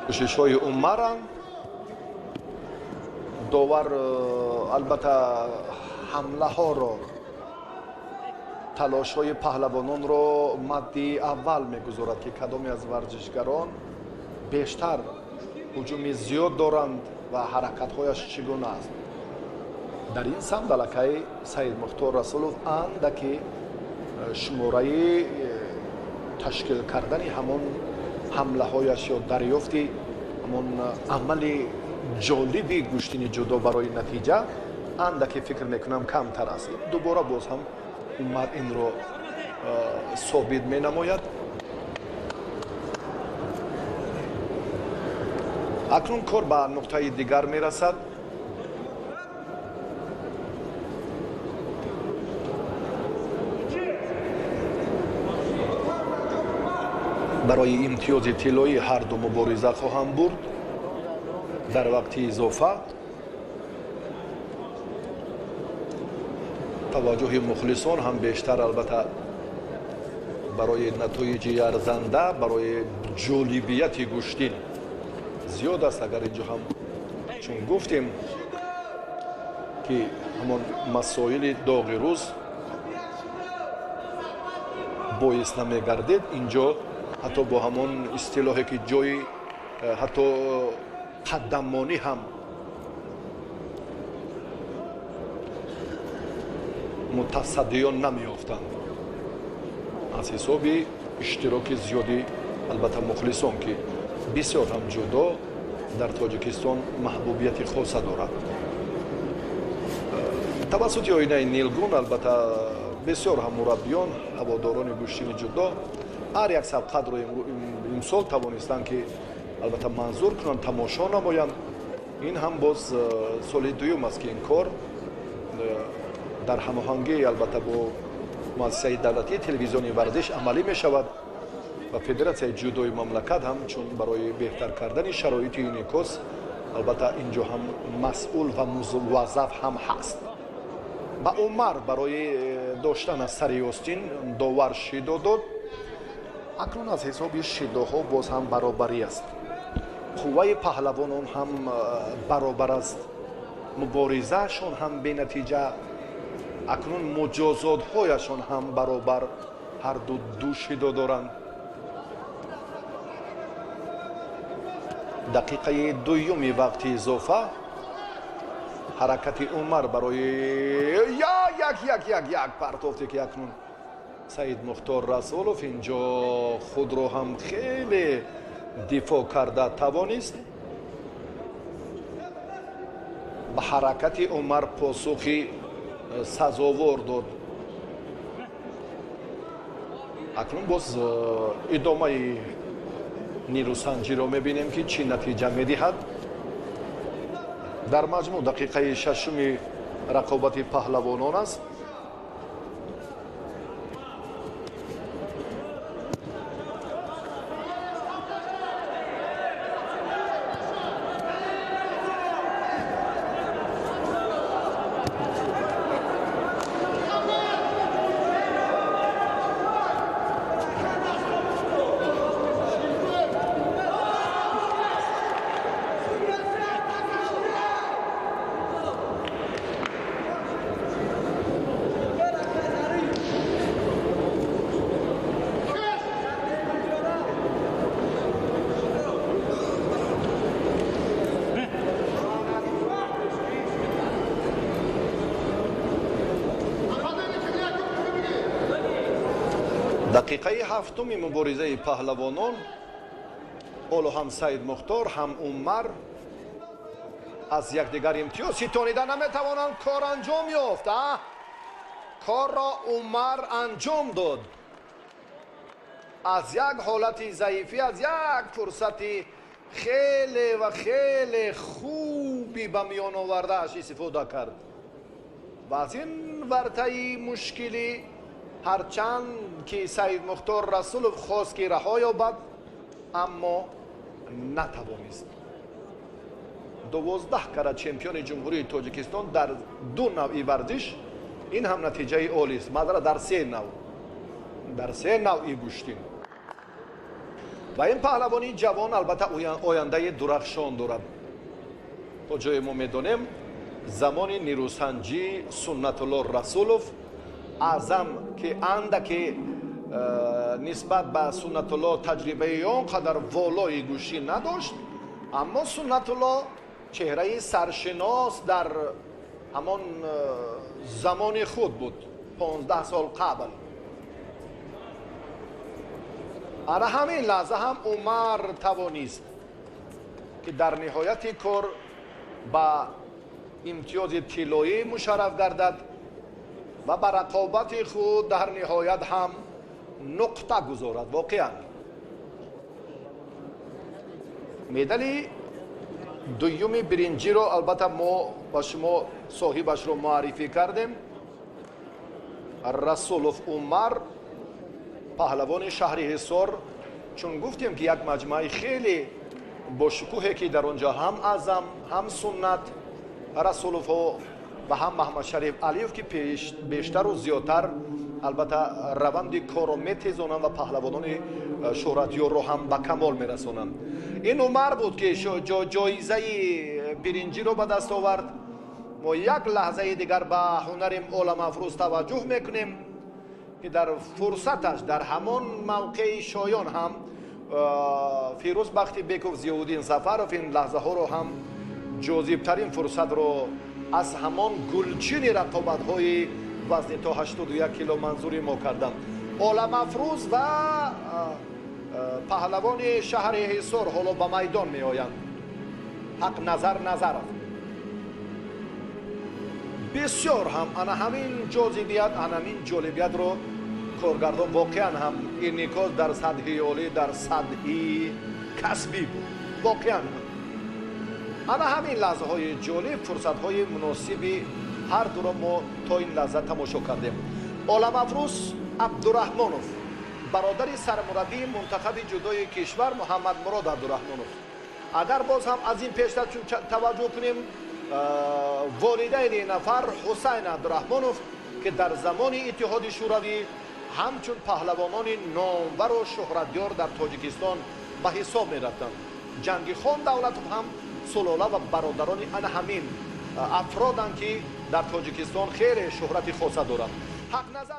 کوشش های عمر داور البته حمله ها را تلاش های پهلوانان را مد اول میگذارد که کدام از ورزشگران بیشتر هجوم زیاد دارند و حرکت هایش چگونه است. در این سمت دلکه سید مختار رسولов اندکی شماره تشکیل کردن همان حمله هایش یا دریافتی همان عمل جالبی گوشتین جدا برای نتیجه اندکی فکر میکنم کمتر است. دوباره باز هم عمر این رو ثابت می نماید. اکنون کار به نقطه دیگر می رسد. برای امتیاز طلایی هر دو مبارزه خواهند برد. در وقت اضافه توجه مخلصان هم بیشتر البته برای نتایج ارزنده برای جالبیت گوشتین زیاد است. اگر اینجا هم چون گفتیم که همان مسائل داغ روز باعث نمیگردید، اینجا حتی با همان اصطلاحی که جای حتی قدمانی هم متصدیان نمیافتند از حساب اشتراک زیادی البته مخلصان که بسیار هم جدا در تاجیکستان محبوبیت خاصه دارد. توسط آینه نیلگون البته بسیار هم مربیان هواداران گوشتین جدا هر یک سبقت را امسال توانستند که البته منظور کنند تماشا نمایند. این هم باز سال دوم است که این کار در هماهنگی البته با مؤسسه دولتی تلویزیونی ورزش عملی می شود و فدراسیون جودوی مملکت هم چون برای بهتر کردن شرایط این کورس البته اینجا هم مسئول و موظف هم هست. با عمر برای داشتن سری آستین داور شیدا داد. اکنون از حساب شیداها باز هم برابری است. قوه پهلوانان هم برابر است. مبارزه شون هم به نتیجه اکنون مجازات هایشان هم برابر هر دو شیدا دارند. دقیقه دوم وقت اضافه حرکت عمر برای یک پرتافتی که اکنون سید مختار رسولov اینجا خود را هم خیلی دفاع کرده توانست. به حرکت عمر پاسخی سزاوار داد. اکنون باز ادامه نیروسنجی را میبینیم که چی نتیجه میدهد. در مجموع دقیقه ششم رقابت پهلوانان است. دقیقه هفتم مبارزه پهلوانان اولو هم سعید مختار هم عمر از یکدیگر امتیاز ستانیده نمیتوانند کار انجام یافت. کار را عمر انجام داد. از یک حالت ضعیفی، از یک فرصت خیلی و خیلی خوبی به میان آورده اش استفاده کرد و از این ورطه مشکلی هرچند که سعید مختار رسولوف خواست که رها یابد اما نتوانست. 12 کرات چمپیون جمهوری تاجیکستان در 2 نوع ورزش، این هم نتیجه عالی است. معذرت، در 3 نوعی گشتین. و این پهلوانی جوان البته آینده درخشان دارد. تا جای ما میدانیم زمان نیروسنجی سنت الله رسولوف اعظم که اندکی نسبت به سنت الله تجربه آنقدر والای گوشی نداشت، اما سنت الله چهره سرشناس در همان زمان خود بود، 15 سال قبل. در همین لحظه هم عمر توانست که در نهایت کار با امتیاز طلایی مشرف گردد و بر رقابت خود در نهایت هم نقطه گذارد. واقعا مدال دوم برنجی را البته ما با شما صاحبش را معرفی کردیم. رسولوف عمر پهلوان شهر حصار، چون گفتیم که یک مجمع خیلی با شکوهی که در آنجا هم اعظم هم سنت رسولوف ها و هم محمد شریف علیف که بیشتر و زیادتر البته روند کار را میتیزانند و پهلوانان شهرتیار را هم به کمال میرسانند. این عمر بود که جایزه برنجی را به دست آورد. ما یک لحظه دیگر به هنر عالم افروز توجه میکنیم که در فرصتش در همان موقع شایان هم فیروز بختی بیکوف ضیاءالدین ظفرов این لحظه ها رو هم جاذبترین فرصت رو از همان گلچین رقابت های وزن تا 81 کیلو منظوری ما کردم. عالم افروز و پهلوان شهر حصار حالا به میدان می آیند. حق نظر بسیار هم همین جاذبیت همین جالبیت رو کارگردان واقعا هم این نکات در سطح عالی در سطح کسبی بود. واقعا همین لحظه های جالب فرصت های مناسبی هر دو را ما تا این لحظه تماشا کردیم. عالم افروز عبدالرحمانوف برادر سرمربی منتخب جودوی کشور محمد مراد عبدالرحمانوف. اگر باز هم از این پیشتر توجه کنیم والدین نفر حسین عبدالرحمانوف که در زمان اتحاد شوروی همچون پهلوانان نامور و شهرتیار در تاجیکستان به حساب می رفتند. جنگی خان دولتوف هم سلاله و برادران همین افرادند که در تاجیکستان خیلی شهرت خاصه دارند. حق نظر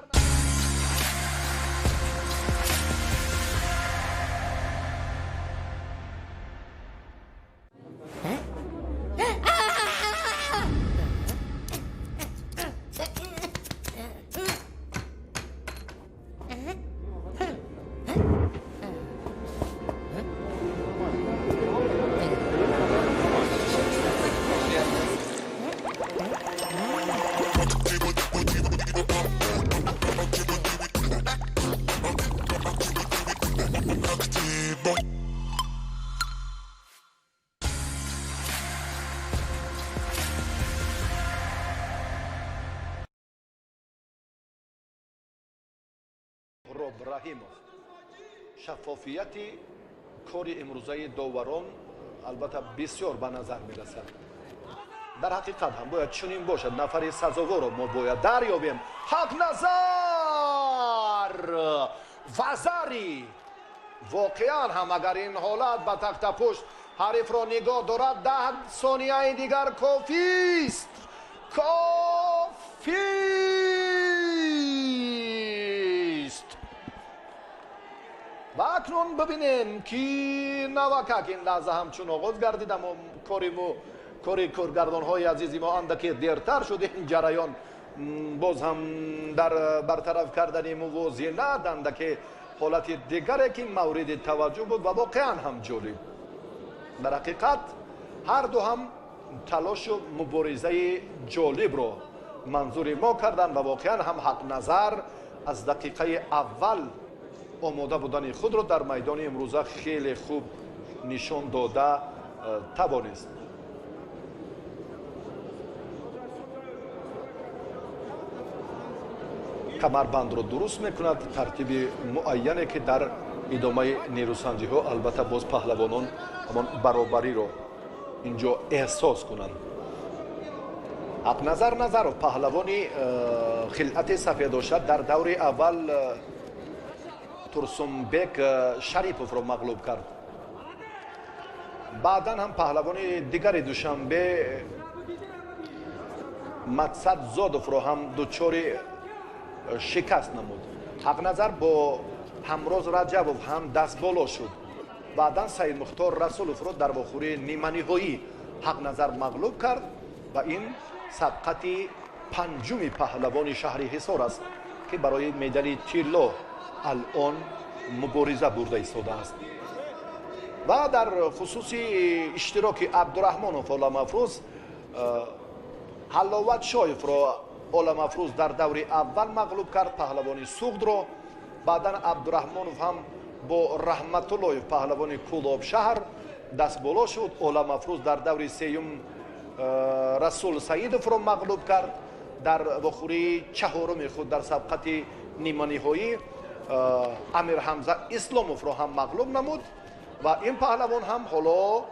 رحیموف. شفافیت کار امروزه داوران البته بسیار به نظر می رسد. در حقیقت هم باید چنین باشد. نفر سزاوار را ما باید دریابیم. حق نظر وزری واقعا هم اگر این حالت به تخت پشت حریف را نگاه دارد 10 ثانیه دیگر کافی است. و اکنون ببینیم که نوکک این لحظه همچون آغاز گردید، اما کار کارگردان های عزیزی ما اندکی دیرتر شد این جریان باز هم در برطرف کردن موازنه دنده که حالت دیگره که مورد توجه بود و واقعا هم جالب. در حقیقت هر دو هم تلاش و مبارزه جالب رو منظور ما کردن و واقعا هم حق نظر از دقیقه اول آماده بودن خود رو در میدان امروزه خیلی خوب نشان داده توانست. کمربند رو درست میکند، ترتیب معینه که در ادامه نیروسنجی ها البته باز پهلوانان همان برابری رو اینجا احساس کنند. حق نظر پهلوانی خلعت سفیداشد در دور اول ترسنبک شریپوف رو مغلوب کرد. بعدا هم پهلوان دیگر دوشنبه مقصد زادوف رو هم دچار شکست نمود. حق نظر با همراز رجبوف هم دست بالا شد. بعدا سید مختار رسولوف رو در واخوری نیمه نهایی حق نظر مغلوب کرد و این سبقت پنجم پهلوان شهر حصار است که برای مدال طلا الان مبارزه برده ایستاده است. و در خصوص اشتراک عبدالرحمنوف علم افروز، حلاوت شایف را علم افروز در دور اول مغلوب کرد، پهلوانی سوخت را. بعدا عبدالرحمنوف هم با رحمت الله پهلوان کولاب شهر دست بالا شد. علم افروز در دور سیوم رسول سیدوف را مغلوب کرد. در واخوری چهارم خود در سبقت نیمه نهایی امیر حمزه اسلاموف را هم مغلوب نمود و این پهلوان هم حالا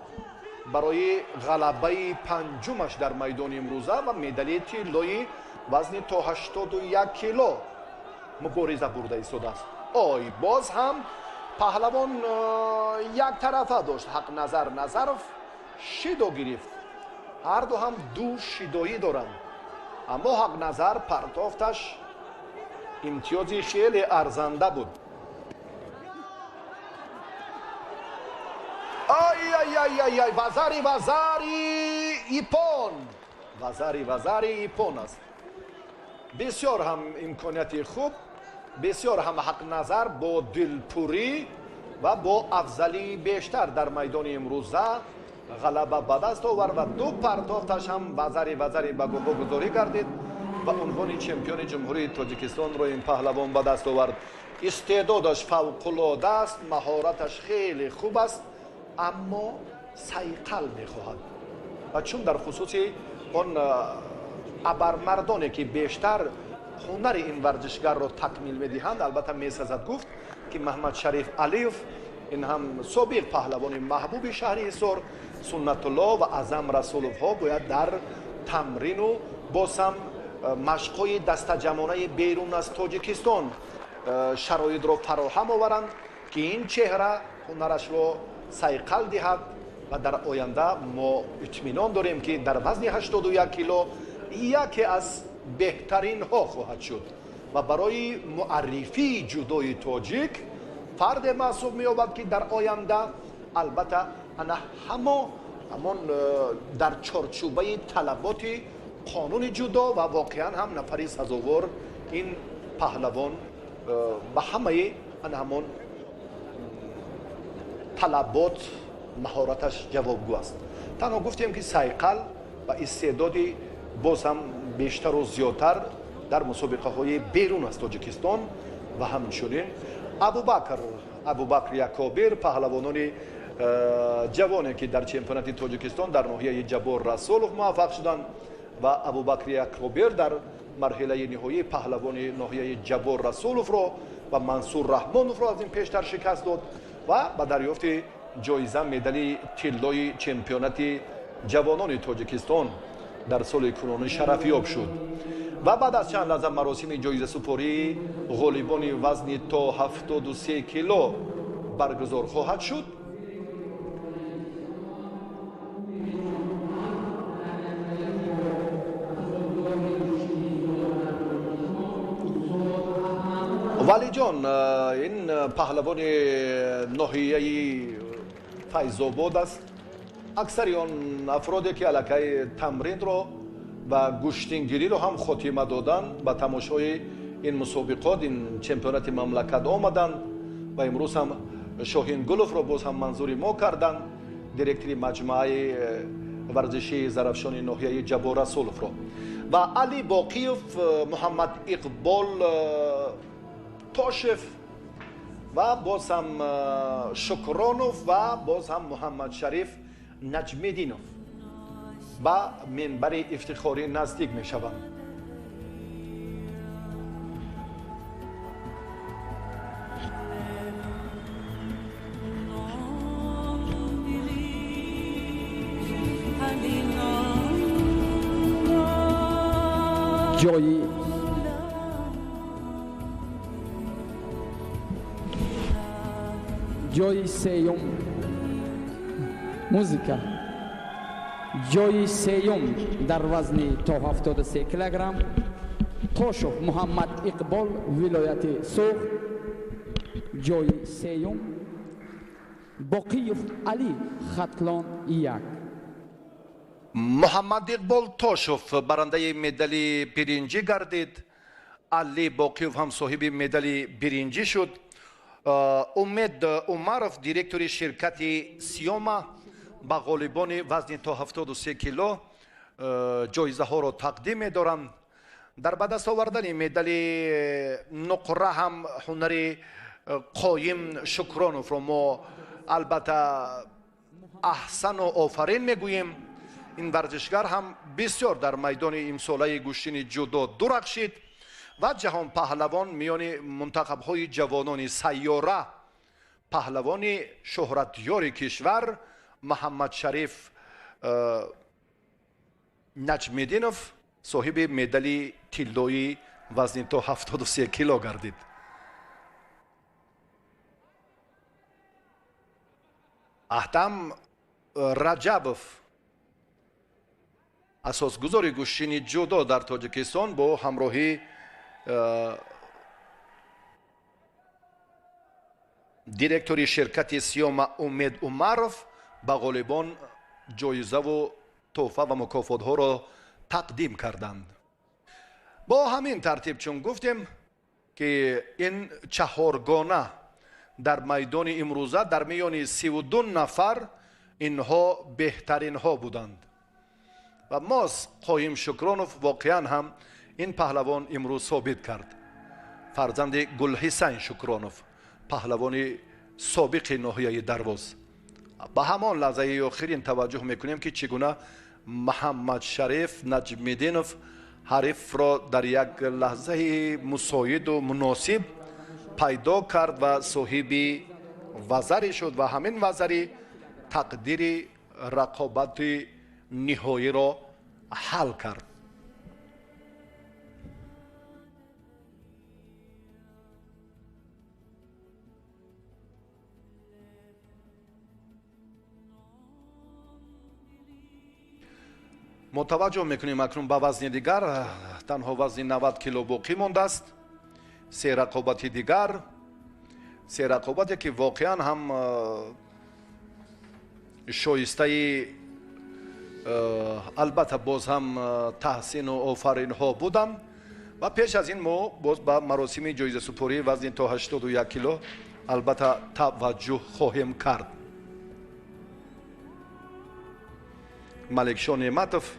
برای غلبه پنجمش در میدان امروزه و مدال طلایی وزن تا 81 کیلو مبارزه برده ایستاده است. باز هم پهلوان یک طرفه داشت. حق نظر نظرف شیدو گرفت. هر دو هم دو شیدایی دارند، اما حق نظر پرتافتش امتیازی خیلی ارزنده بود. وزاری ایپون است. بسیار هم امکانیت خوب، بسیار هم حق نظر با دلپوری و با افضلی بیشتر در میدان امروزه غلبه به دست آورد و دو پرتافتش هم وزاری به گوگو گذاری گردید و عنوان چمپیون جمهوری تاجیکستان رو این پهلوان به دست آورد. استعدادش فوق‌العاده است، مهارتش خیلی خوب است، اما سیقل میخواهد و چون در خصوص اون ابرمردانی که بیشتر هنر این ورزشگر رو تکمیل میدهند، البته میسازد گفت که محمد شریف علیف این هم سابق پهلوان محبوب شهر حصار، سنت الله و اعظم رسولوف ها باید در تمرین و بازم مشق‌های دسته‌جمعانه بیرون از تاجیکستان شرایط را فراهم آورند که این چهره هنرش را سیقل دهد و در آینده ما اطمینان داریم که در وزن 81 کیلو یکی از بهترین ها خواهد شد و برای معرفی جودوی تاجیک فرد محسوب می یابد که در آینده البته همان در چارچوبه طلبات قانون جودو و واقعا هم نفری سزاوار این پهلوان به همه همان طلبات مهارتش جوابگو است. تنها گفتیم که سیقل و استعدادی باز هم بیشتر و زیادتر در مسابقه های بیرون از تاجیکستان و همچنین ابوبکر یکابر پهلوانان جوانی که در چمپیونات تاجیکستان در ناحیه جبار رسولوف موفق شدند و ابوبکر یکابر در مرحله نهایی پهلوان ناحیه جبار رسولوف را و منصور رحمانوف را از این پیشتر شکست داد و به دریافت جایزه مدال طلای چمپیونات جوانان تاجیکستان در سال کنونی شرفیاب شد و بعد از چند لحظه مراسم جایزه سپاری غالبان وزن تا 73 کیلو برگزار خواهد شد. ولی جان، این پهلوان ناحیه فیض‌آباد است. اکثر آن افرادی که علاقه تمرین را و گوشتینگیری رو هم خاتمه دادن با تماشای این مسابقات، این چمپیونات مملکت آمدن و امروز هم شاهین گلوف رو باز هم منظور ما کردن، دیرکتوری مجموعه ورزشی زرافشان ناحیه جبار رسولف رو، و علی باقیوف، محمد اقبال تاشف و باز هم شکرانوف و باز هم محمد شریف نجمیدینوف به منبر افتخاری نزدیک می شوند. جای سیوم موزیکا، جای سیوم در وزن تا 73 کیلوگرم تاشف محمد اقبال ولایت سوخ، جای سیوم باقیوف علی خطلان 1. محمد اقبال تاشف برنده مدال برنجی گردید، علی باقیوف هم صاحب مدال برنجی شد. امید عمرов دیرکتوری شرکت سیوما با غالبان وزن تا 73 کیلو جایزه ها را تقدیم می دارم. در به دست آوردن مدال نقره هم هنر قایم شکرانوف را ما البته احسن و آفرین میگوییم. این ورزشگر هم بسیار در میدان امساله گوشتین جودو درخشید و جهان پهلوان میان منتخب های جوانان سیاره پهلوان شهرتیار کشور محمد شریف نجمیدینوف صاحب مدال طلایی وزن تا 73 کیلو گردید. احتم رجبوف اساسگذار گوشتین جودو در تاجیکستان با همراهی دیرکتوری شرکت سیوما امید عمرов به غالبان جایزه و تحفه و مکافات ها را تقدیم کردند. با همین ترتیب چون گفتیم که این چهارگانه در میدان امروزه در میان 32 نفر اینها بهترین ها بودند و ماس قایم شکرانوف واقعا هم این پهلوان امروز ثابت کرد. فرزند گلحسین شکرانوف پهلوان سابق ناحیه درواز. به همان لحظه آخرین توجه میکنیم که چگونه محمد شریف نجمیدینوف حریف را در یک لحظه مساعد و مناسب پیدا کرد و صاحب وزری شد و همین وزری تقدیر رقابت نهایی را حل کرد. متوجه میکنیم اکنون به وزن دیگر تنها وزن 90 کیلو باقی مانده است. سه رقابت دیگر، سه رقابتی که واقعا هم شایسته البته باز هم تحسین و آفرین ها بودم و پیش از این ما باز به مراسم جایزه سپاری وزن تا 81 کیلو البته توجه خواهیم کرد. ملکشاه نعمتوف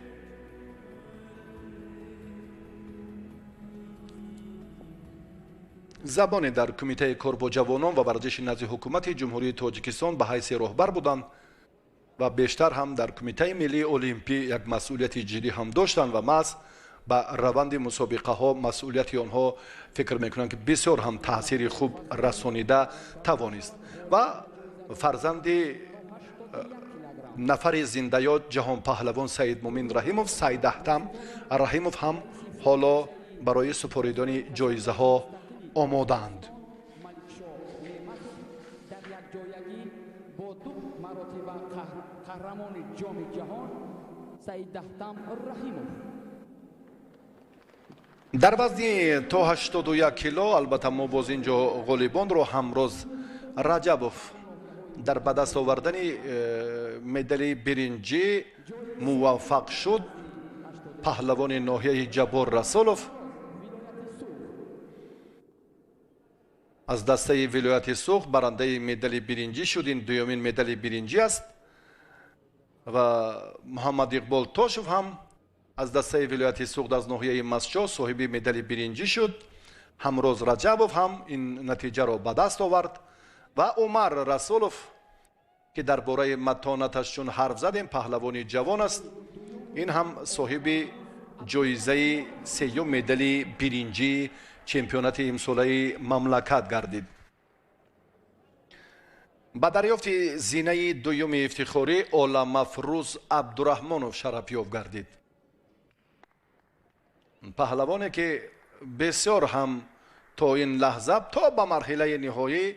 زبان در کمیته کار با جوانان و ورزش نزد حکومت جمهوری تاجیکستان به حیث رهبر بودند و بیشتر هم در کمیته ملی المپی یک مسئولیت جدی هم داشتند و محض به روند مسابقه ها مسئولیت آنها فکر میکنند که بسیار هم تاثیر خوب رسانیده توانست و فرزند نفر زنده یاد جهان پهلوان سید مومن رحیموف سید احتم رحیموف هم حالا برای سپاریدن جایزه ها آمادند. در وزن تا 81 کیلو البته ما باز اینجا غالبان رو همراز رجبوف در به دست آوردن مدال برنجی موفق شد پهلوان ناحیه جبار رسولوف از دسته ولایت سوخت برنده مدال برنجی شد. این دومین مدال برنجی است. و محمد اقبال توشف هم از دسته ولایت سوخت از ناحیه مسجد صاحب مدال برنجی شد. همروز رجبوف هم این نتیجه را به دست آورد و عمر رسولوف که درباره متانتش چون حرف زدیم پهلوانی جوان است. این هم صاحب جایزه سیوم مدال برنجی چمپیونات امساله مملکت گردید. با دریافت زینه دوم افتخاری عالم مفروض عبدالرحمنوف شرفیاب گردید. پهلوانی که بسیار هم تا این لحظه تا به مرحله نهایی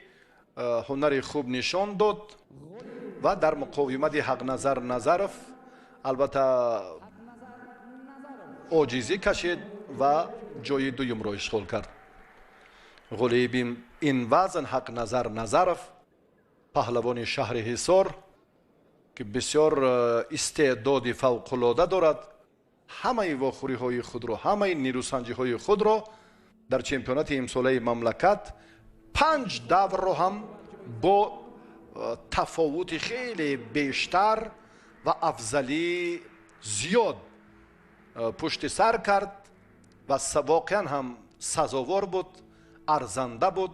هنر خوب نشان داد و در مقاومت حق نظر نظرف البته عاجزی کشید و جای دوم را اشغال کرد. غالب این وزن حق نظر نظرف پهلوان شهر حصار که بسیار استعداد فوق العاده دارد، همه واخوری های خود را، همه نیروسنجی های خود را در چمپیونات امساله مملکت 5 دور را هم با تفاوت خیلی بیشتر و افضلی زیاد پشت سر کرد و واقعا هم سزاوار بود، ارزنده بود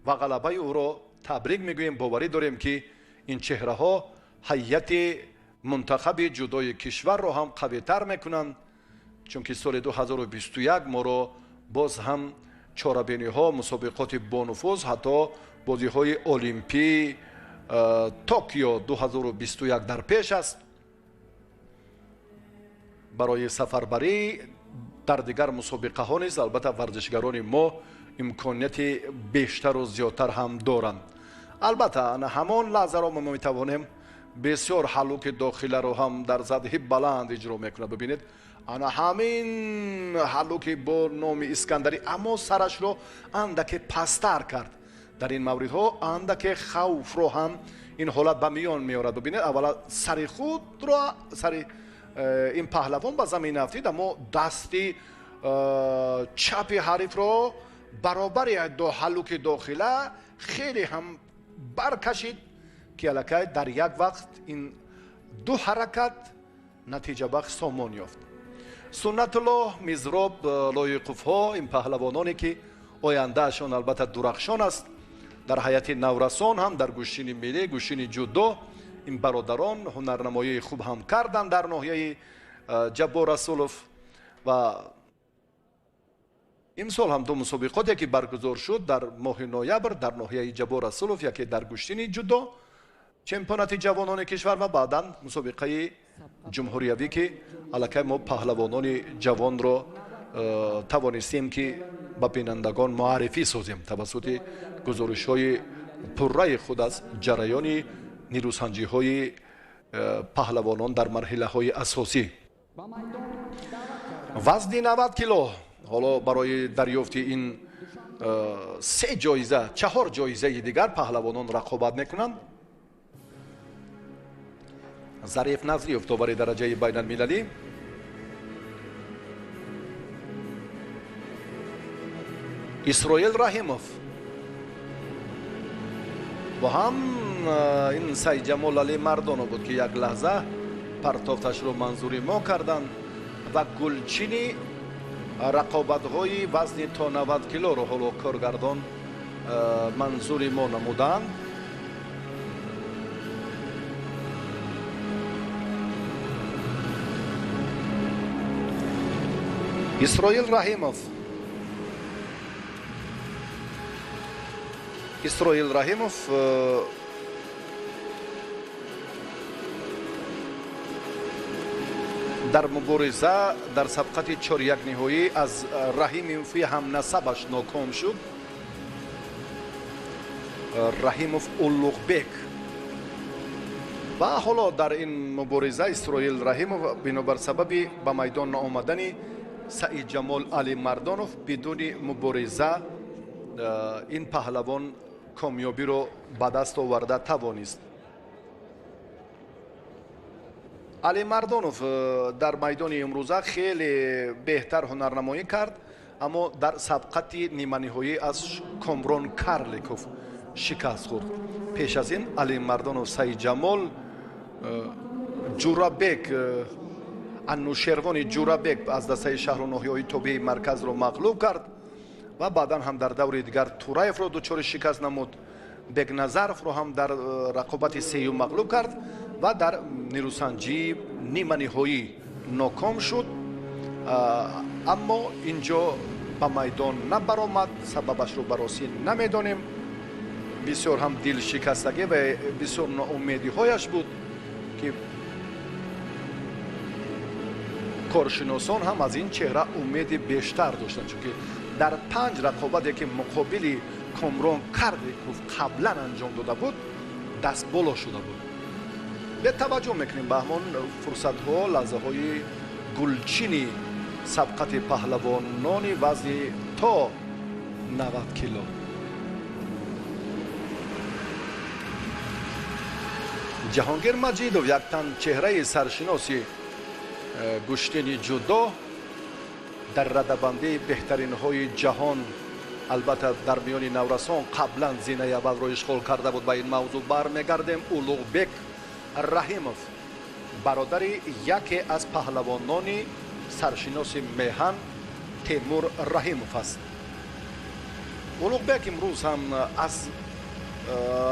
و غلبه او را تبریک میگوییم. باوری داریم که این چهره ها هیئت منتخب جدای کشور را هم قوی تر میکنند، چون که سال 2021 ما را باز هم چهاربینی ها مسابقات بانفوذ حتی بازی های المپی توکیو 2021 در پیش است. برای سفربری در دیگر مسابقه ها نیز البته ورزشگران ما امکانیت بیشتر و زیادتر هم دارند. البته همان لحظه را ما میتوانیم بسیار حلوک داخله رو هم در سطح بلند اجرا میکنه. ببینید انا همین حلوک با نام اسکندری اما سرش رو اندک پستر کرد. در این مورد ها اندک خوف رو هم این حالت به میان میارد. ببینید اولا سر خود را سر این پهلوان به زمین افتید اما دستی چپ حریف رو برابر دو حلوک داخله خیلی هم برکشید که الکی در یک وقت این دو حرکت نتیجه بخش سامان یافت. سنت الله مزراب لایقوف ها این پهلوانانی که آینده شان البته درخشان است در حیات نورسان هم در گوشین ملی گوشین جودو این برادران هنرنمایی خوب هم کردند در ناحیه جبار رسولوف و امسال هم دو مسابقاتی که برگزار شد در ماه نوامبر در ناحیه جبار رسولوف، یکی در گوشین جودو چمپیونات جوانان کشور و بعدا مسابقه جمهوریوی که الکی ما پهلوانان جوان را توانستیم که به بینندگان معرفی سازیم توسط گزارش های پررای خود از جریان نیروسنجی های پهلوانان در مرحله های اساسی. وزن 90 کیلو حالا برای دریافت این 3 جایزه 4 جایزه دیگر پهلوانان رقابت میکنند. ظریف نظریف داور درجه بین المللی، اسرائیل رحیموف و هم این سید جمال علی مردانو بود که یک لحظه پرتافتش رو منظوری ما کردند و گلچینی رقابت های وزن تا 90 کیلو رو حالا کارگردان منظوری ما نمودند. اسرائیل رحیموف در مبارزه در سبقت 4-1 نهایی از رحیموفی هم نسبش ناکام شد. رحیموف اولوغبک و حالا در این مبارزه اسرائیل رحیموف بنابر سبب به میدان آمدن سعید جمال علی مردانوف بدون مبارزه این پهلوان کامیابی رو به دست آورده توانست. علی مردانوف در میدان امروزه خیلی بهتر هنرنمایی کرد، اما در سبقت نیمه نهایی از کامرون کارلیکوف شکست خورد. پیش از این علی مردانوف سعید جمال جورابک انوشیروان جورابک از دسته شهرناهی‌های توبه مرکز را مغلوب کرد و بعدا هم در دور دیگر تورایف را دچار شکست نمود. بگنظرف را هم در رقابت سیوم مغلوب کرد و در نیروسنجی نیمه نهایی ناکام شد، اما اینجا به میدان نبرآمد. سببش رو بررسی نمیدانیم. بسیار هم دل شکستگی و بسیار ناامیدی هایش بود که کارشناسان هم از این چهره امید بیشتر داشتند، چون که در 5 رقابتی که مقابل کامرون کارلیکوف قبلا انجام داده بود دست بالا شده بود. به توجه میکنیم به همان فرصت ها، لحظه های گلچینی سبقت پهلوانان وزن تا 90 کیلو. جهانگیر مجیدوف یک تن چهره سرشناسی گشتین جودو در ردبندی بهترین های جهان، البته در میان نورسان قبلا زینه اول را اشغال کرده بود. به این موضوع برمیگردیم. اولوغبک رحیموف برادری یکی از پهلوانان سرشناس میهن تیمور رحیموف است. اولوغبک امروز هم از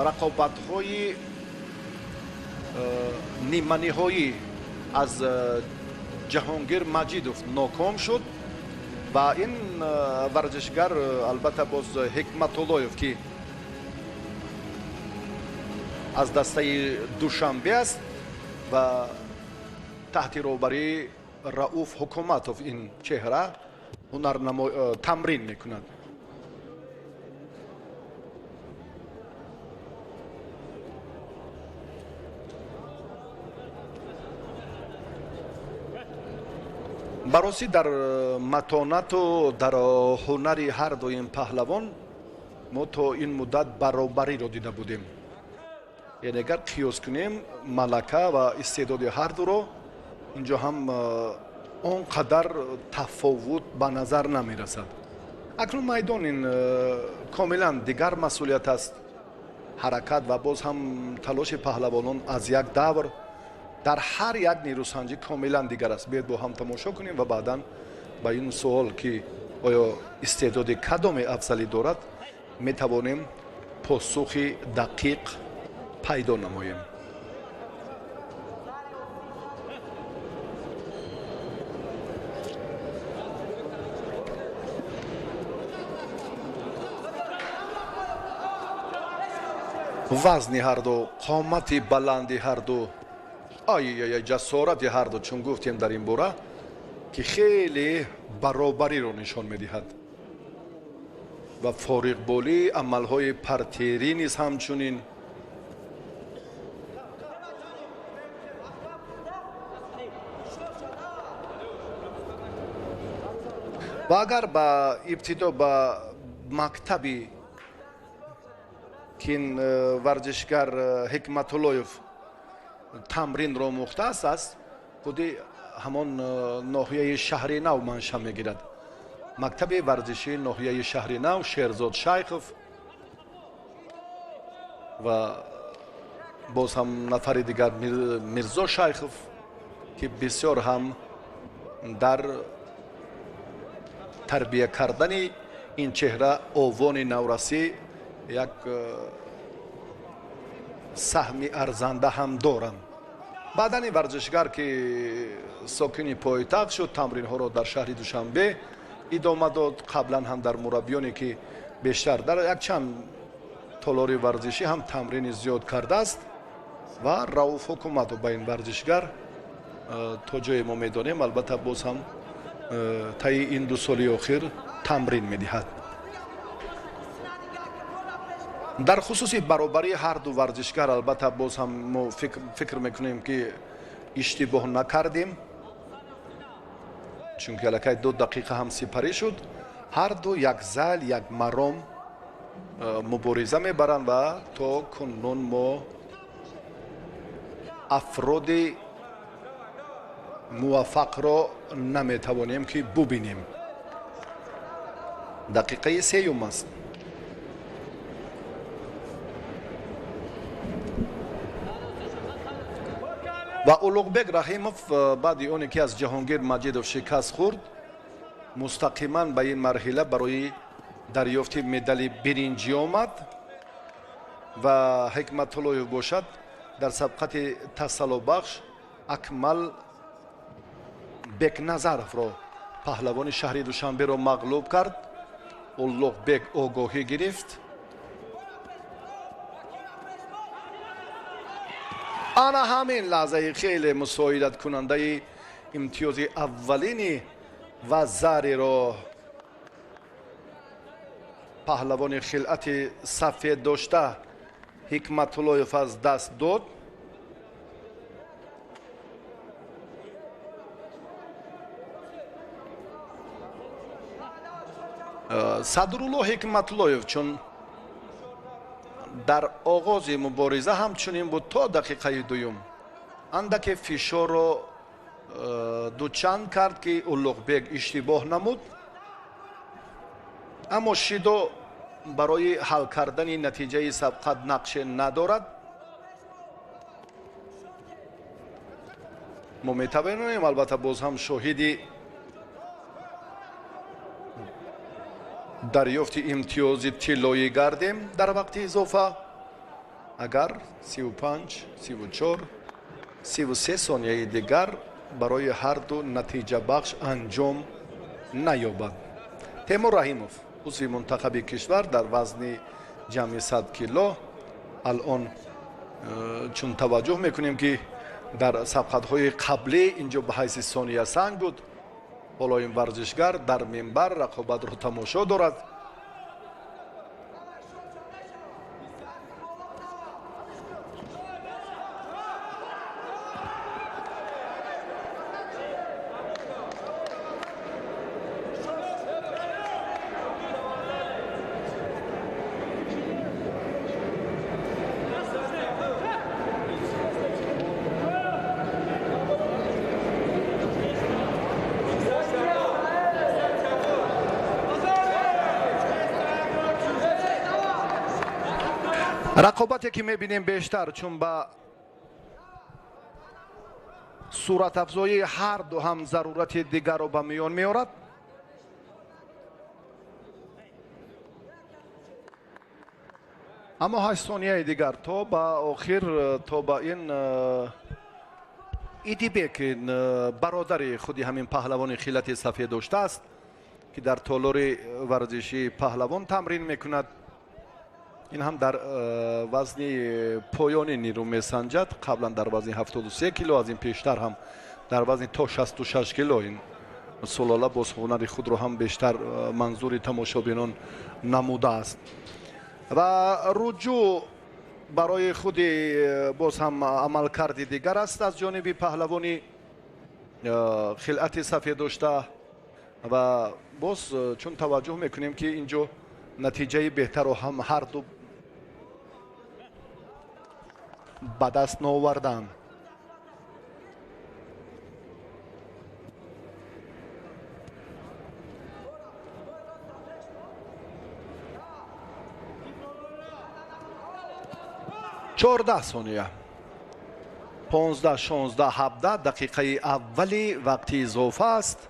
رقابت های نیمه نهایی از جهانگیر مجیدوف ناکام شد و این ورزشگر البته باز حکمت اللهیف که از دسته دوشنبه است و تحت رهبری رؤوف حکومتوف این چهره تمرین میکند. بررسی در متانت و در هنر هر دو این پهلوان ما تا این مدت برابری را دیده بودیم. یعنی اگر قیاس کنیم ملکه و استعداد هر دو رو، اینجا هم آنقدر تفاوت به نظر نمی رسد. اکنون میدان این کاملا دیگر مسئولیت است. حرکت و باز هم تلاش پهلوانان از یک دور در هر یک نیروسنجی کاملا دیگر است. بیاید با هم تماشا کنیم و بعدا با این سوال که آیا استعداد کدام افضلی دارد می توانیم پاسخ دقیق پیدا نماییم. وزن هر دو، قامت بلند هر دو، جسارت هر دو، چون گفتیم در این باره که خیلی برابری رو نشان میدهد و فارغ بالی عملهای پرتیری نیز همچنین. و اگر با ابتدا با مکتبی که این ورزشگر حکمت اللهیف تمرین را مختص است، خودی همان ناحیه شهر نو منشأ میگیرد. مکتب ورزشی ناحیه شهر نو، شیرزاد شیخوف و باز هم نفر دیگر میرزا شیخوف که بسیار هم در تربیه کردن این چهره آوان نورسی یک سهم ارزنده هم دارند. بعدا این ورزشگر که ساکن پایتخت شد، تمرین ها را در شهر دوشنبه ادامه داد. قبلا هم در مربیانی که بیشتر در یک چند تالار ورزشی هم تمرین زیاد کرده است و رؤوف حکومت با این ورزشگر تا جای ما میدانیم البته باز هم طی این 2 سال اخیر تمرین میدهد. در خصوص برابری هر دو ورزشگر البته باز هم ما فکر میکنیم که اشتباه نکردیم، چون که الکی 2 دقیقه هم سپری شد. هر دو یک زل یک مرام مبارزه میبرند و تا کنون ما افراد موفقро наметавонем ки бубинем. دقیقه سیوم است. و اولوغبек раҳимов баъди оне ки аз ҷаҳонгир маҷидов шикаст хӯрд мустақиман ба ин марҳила барои дарёфти медали биринҷӣ омад ва ҳикматуллоев бошад дар сабқати тасаллубахш акмал бекназаровро паҳлавони шаҳри душанберо мағлуб кард. уллуғбек огоҳӣ гирифт. ана ҳамин лаҳзаи хеле мусоидаткунандаи имтиёзи аввалини ва зареро паҳлавони хилъати сафед дошта ҳикматуллоев аз даст дод. садрулло ҳикматуллоев чун дар оғози мубориза ҳамчунин буд то дақиқаи дуюм андаке фишорро дучанд кард ки уллуғбек иштибоҳ намуд, аммо шидо барои ҳал кардани натиҷаи сабқат нақше надорад. мо метавонем албатта боз ҳам шоҳиди дарёфти имтиёзи тиллоӣ гардем дар вақти изофа агар 35, 34, 33 сонияи дигар барои ҳарду натиҷабахш анҷом наёбад. Темур Раҳимов узви мунтахаби кишвар дар вазни ҷамъи 100 кило алон чун таваҷҷӯҳ мекунем ки дар сабқатҳои қаблӣ инҷо ба ҳайси сония санг буд. ҳоло ин варзишгар дар минбар рақобатро тамошо дорад. рақобате ки мебинем бештар чун ба суратафзоии ҳарду ҳам зарурати дигарро ба миён меорад. аммо 8 сонияи дигар то ба охир, то ба ин идибек бародари худи ҳамин паҳлавони хилати сафед доштааст ки дар толори варзиши паҳлавон тамрин мекунад. ин ҳам дар вазни поёни нирӯ месанҷад. қаблан дар вазни 73 кило, аз ин пештар ҳам дар вазни то 66 кило ин сулола боз ҳунари худро ҳам бештар манзури тамошобинон намудааст. ва руҷӯъ барои худи боз ҳам амалкарди дигар аст аз ҷониби паҳлавони хилъати сафед дошта ва боз чун таваҷҷӯҳ мекунем ки инҷо натиҷаи беҳтарро ҳам ҳарду ба даст наоварданд. چهارده ثانیه 15 16 17 دقیقه اولی وقتی اضافه است.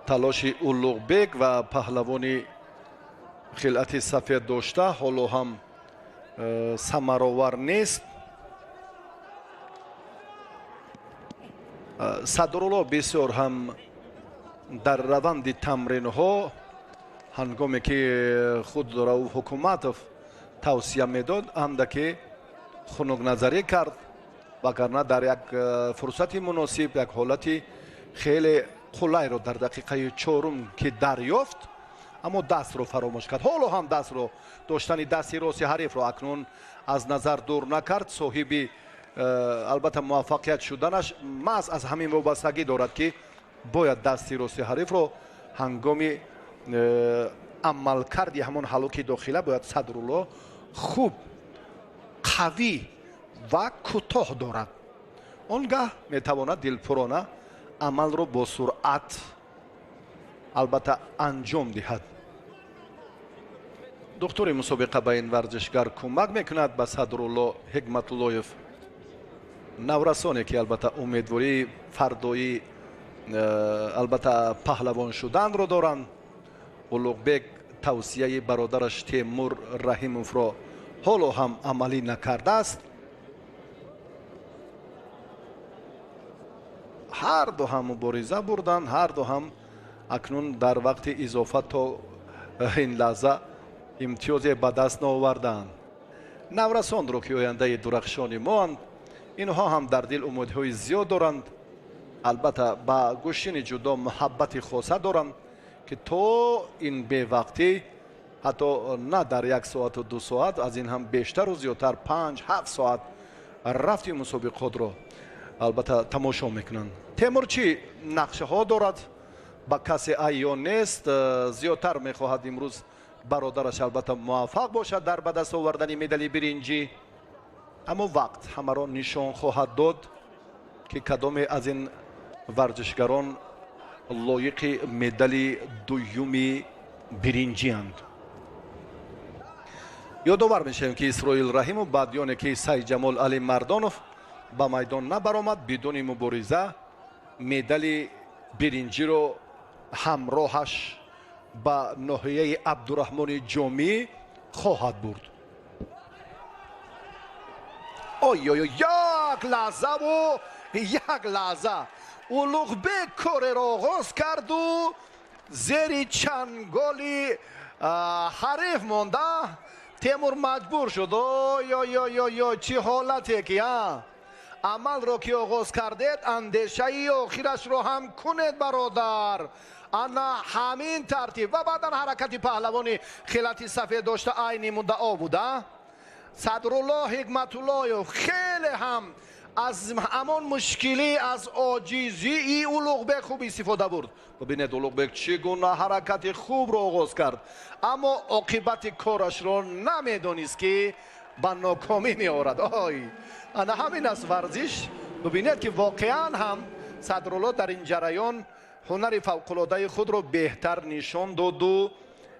تلاش اولوغبek و پهلوانی خلعت سفید داشته حالا هم ثمرآور نیست. صدرالله بسیار هم در روند تمرین ها هنگامی که خود را حکومت توصیه میداد اندکی خنک نظری کرد، وگرنه در یک فرصت مناسب یک حالتی خیلی قلای رو در دقیقه 4 که دریافت اما دست رو فراموش کرد. حالا هم دست رو داشتن دستی راست حریف رو اکنون از نظر دور نکرد. صاحب البته موفقیت شدنش محض از همین وابستگی دارد که باید دستی راست حریف رو هنگامی عمل کردی همون حلوک داخله باید صدرالله خوب قوی و کوتاه دارد. он гаҳ метавонад дилпурона амалро бо суръат албатта анҷом диҳад. духтури мусобиқа ба ин варзишгар кӯмак мекунад ба Садрулло Ҳикматуллоев. наврасоне ки албатта умедвории фардои албатта паҳлавон шуданро доранд. улуғбек тавсияи бародараш Темур Раҳимовро ҳоло ҳам амалӣ накардааст. ҳар ду ҳам мубориза бурданд, ҳар ду ҳам акнун дар вақти изофа то ин лаҳза имтиёзе ба даст наовардаанд. наврасонро ки ояндаи дурахшони моанд, инҳо ҳам дар дил умедҳои зиёд доранд. албатта ба гӯшини ҷудо муҳаббати хоса доранд ки то ин бевақтӣ ҳатто на дар 1 соату 2 соат, аз ин ҳам бештару зиёдтар 5-7 соат рафти мусобиқотро албатта тамошо мекунанд. Темур чӣ нақшаҳо дорад? ба касе айён нест. зиёдтар мехоҳад имрӯз бародараш албатта муваффақ бошад дар ба даст овардани медали биринҷӣ. аммо вақт ҳамаро нишон хоҳад дод ки кадоме аз ин варзишгарон лоиқи медали дуюми биринҷианд. ёдовар мешавем ки Исроил Раҳимов баъдиёне ки Сайҷамол Али Мардонов ба майдон набаромад, бидуни мубориза медали биринҷиро ҳамроҳаш ба ноҳияи Абдураҳмони Ҷомӣ хоҳад бурд. як лаҳзаву як лаҳза улуғбек кореро оғоз карду зери чанголи ҳариф монда. Темур маҷбур шуд. чӣ ҳолате ки амалро ки оғоз кардед, андешаи охирашро ҳам кунед бародар. ана ҳамин тартиб ва баъдан ҳаракати паҳлавони хелати сафед дошта айни муддао буда. Садрулло Ҳикматуллоев хеле ҳам аз ҳамон мушкилӣ, аз оҷизии улуғбек хуб истифода бурд. бибинед улуғбек чӣ гуна ҳаракати хубро оғоз кард, аммо оқибати корашро намедонист ки ба нокомӣ меорад. ана ҳамин аст варзиш. бибинед ки воқеан ҳам Садрулло дар ин ҷараён ҳунари фавқулодаи худро беҳтар нишон доду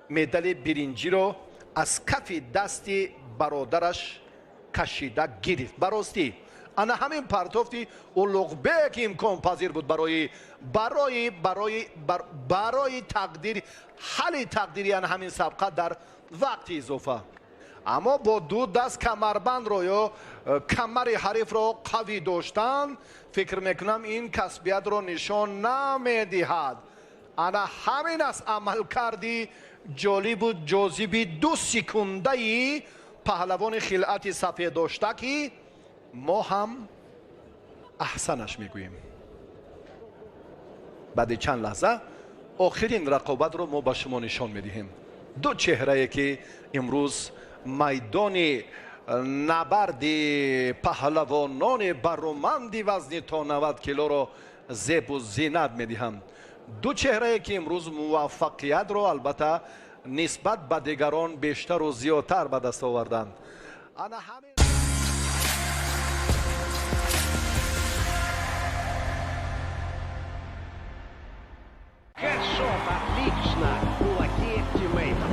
медали биринҷиро аз кафи дасти бародараш кашида гирифт. баростӣ ана ҳамин партофти улуғбек имконпазир буд барои тақдир ҳалли тақдири ана ҳамин сабқа дар вақти изофа. аммо бо ду даст камарбандро ё камари ҳарифро қавӣ доштан, фикр мекунам ин касбиятро нишон намедиҳад. ана ҳамин аст амалкарди ҷолибу ҷозиби 2 секундаи паҳлавони хилати сафеддошта ки мо ҳам аҳсанаш мегӯем. баъди чанд лаҳза охирин рақобатро мо ба шумо нишон медиҳем. ду чеҳрае ки имрӯз майдони набарди паҳлавонони баруманди вазни то 90 килоро зебу зинат медиҳанд. ду чеҳрае ки имрӯз муваффақиятро албатта нисбат ба дигарон бештару зиёдтар ба даст оварданд. ана ҳамин Хэдшот отлично в кулаке тиммейта.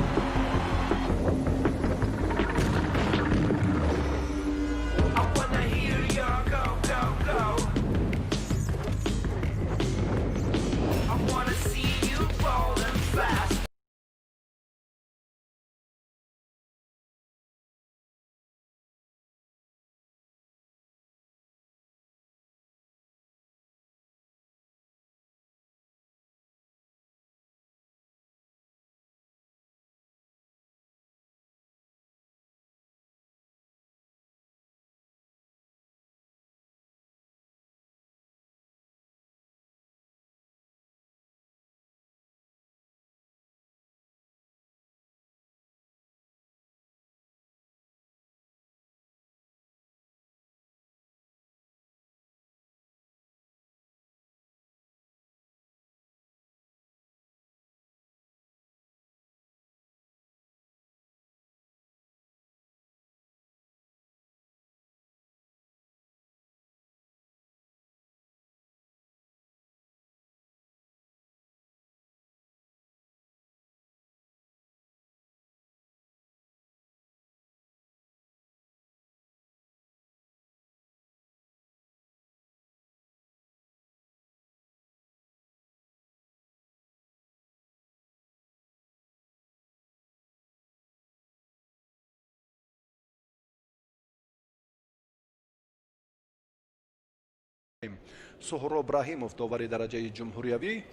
سهراب رحیمов داوری درجه جمهوریوی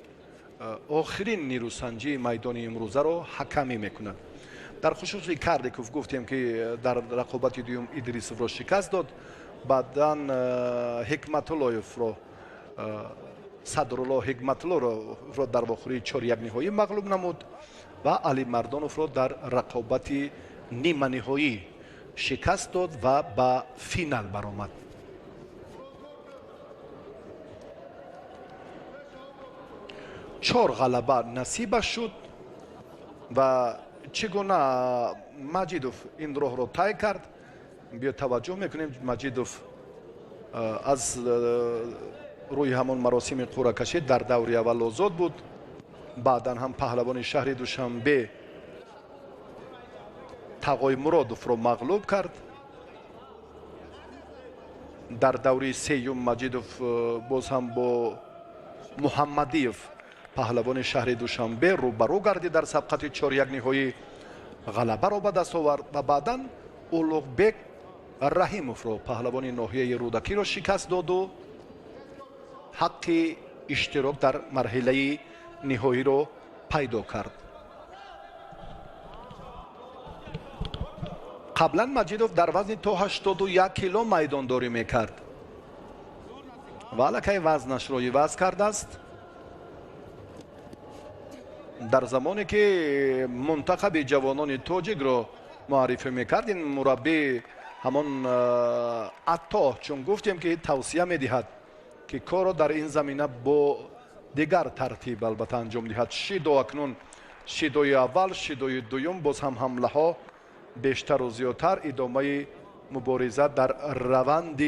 آخرین نیروسنجی میدان امروزه رو حکمی میکنه. در خصوص کاردیکوف گفتیم که در رقابت دوم ادریسوف رو شکست داد، بعدا حکمت اللهیف رو صدرالله حکمت الله رو در واخوری 4-1 نهایی مغلوب نمود و علی مردانوف رو در رقابت نیمه نهایی شکست داد و به فینال برآمد. چهار غلبه نصیبش شد و چگونه مجیدوف این راه رو طی کرد. بیا توجه میکنیم مجیدوف از روی همون مراسم قرعه کشی در دوره اول آزاد بود، بعدا هم پهلوان شهر دوشنبه تقای مرادوف رو مغلوب کرد. در دوره سیوم مجیدوف باز هم با محمدیف پهلوان شهر دوشنبه روبرو گردید، در سبقت 4-1 نهایی غلبه را به دست آورد و بعدا اولوغبک رحیموف رو پهلوان ناحیه رودکی را شکست داد و حق اشتراک در مرحله نهایی رو پیدا کرد. قبلا مجیدوف در وزن تا 81 کیلو میدانداری میکرد و الکی وزنش رو عوض کرده است. در زمانی که منتخب جوانان تاجیک رو معرفی میکرد این مربی همون عطا، چون گفتیم که توصیه میدهد که کار در این زمینه با دیگر ترتیب البته انجام دهد. شیدو اکنون شیدوی اول، شیدوی دوم باز هم حمله ها بیشتر و زیادتر ادامه مبارزه در روند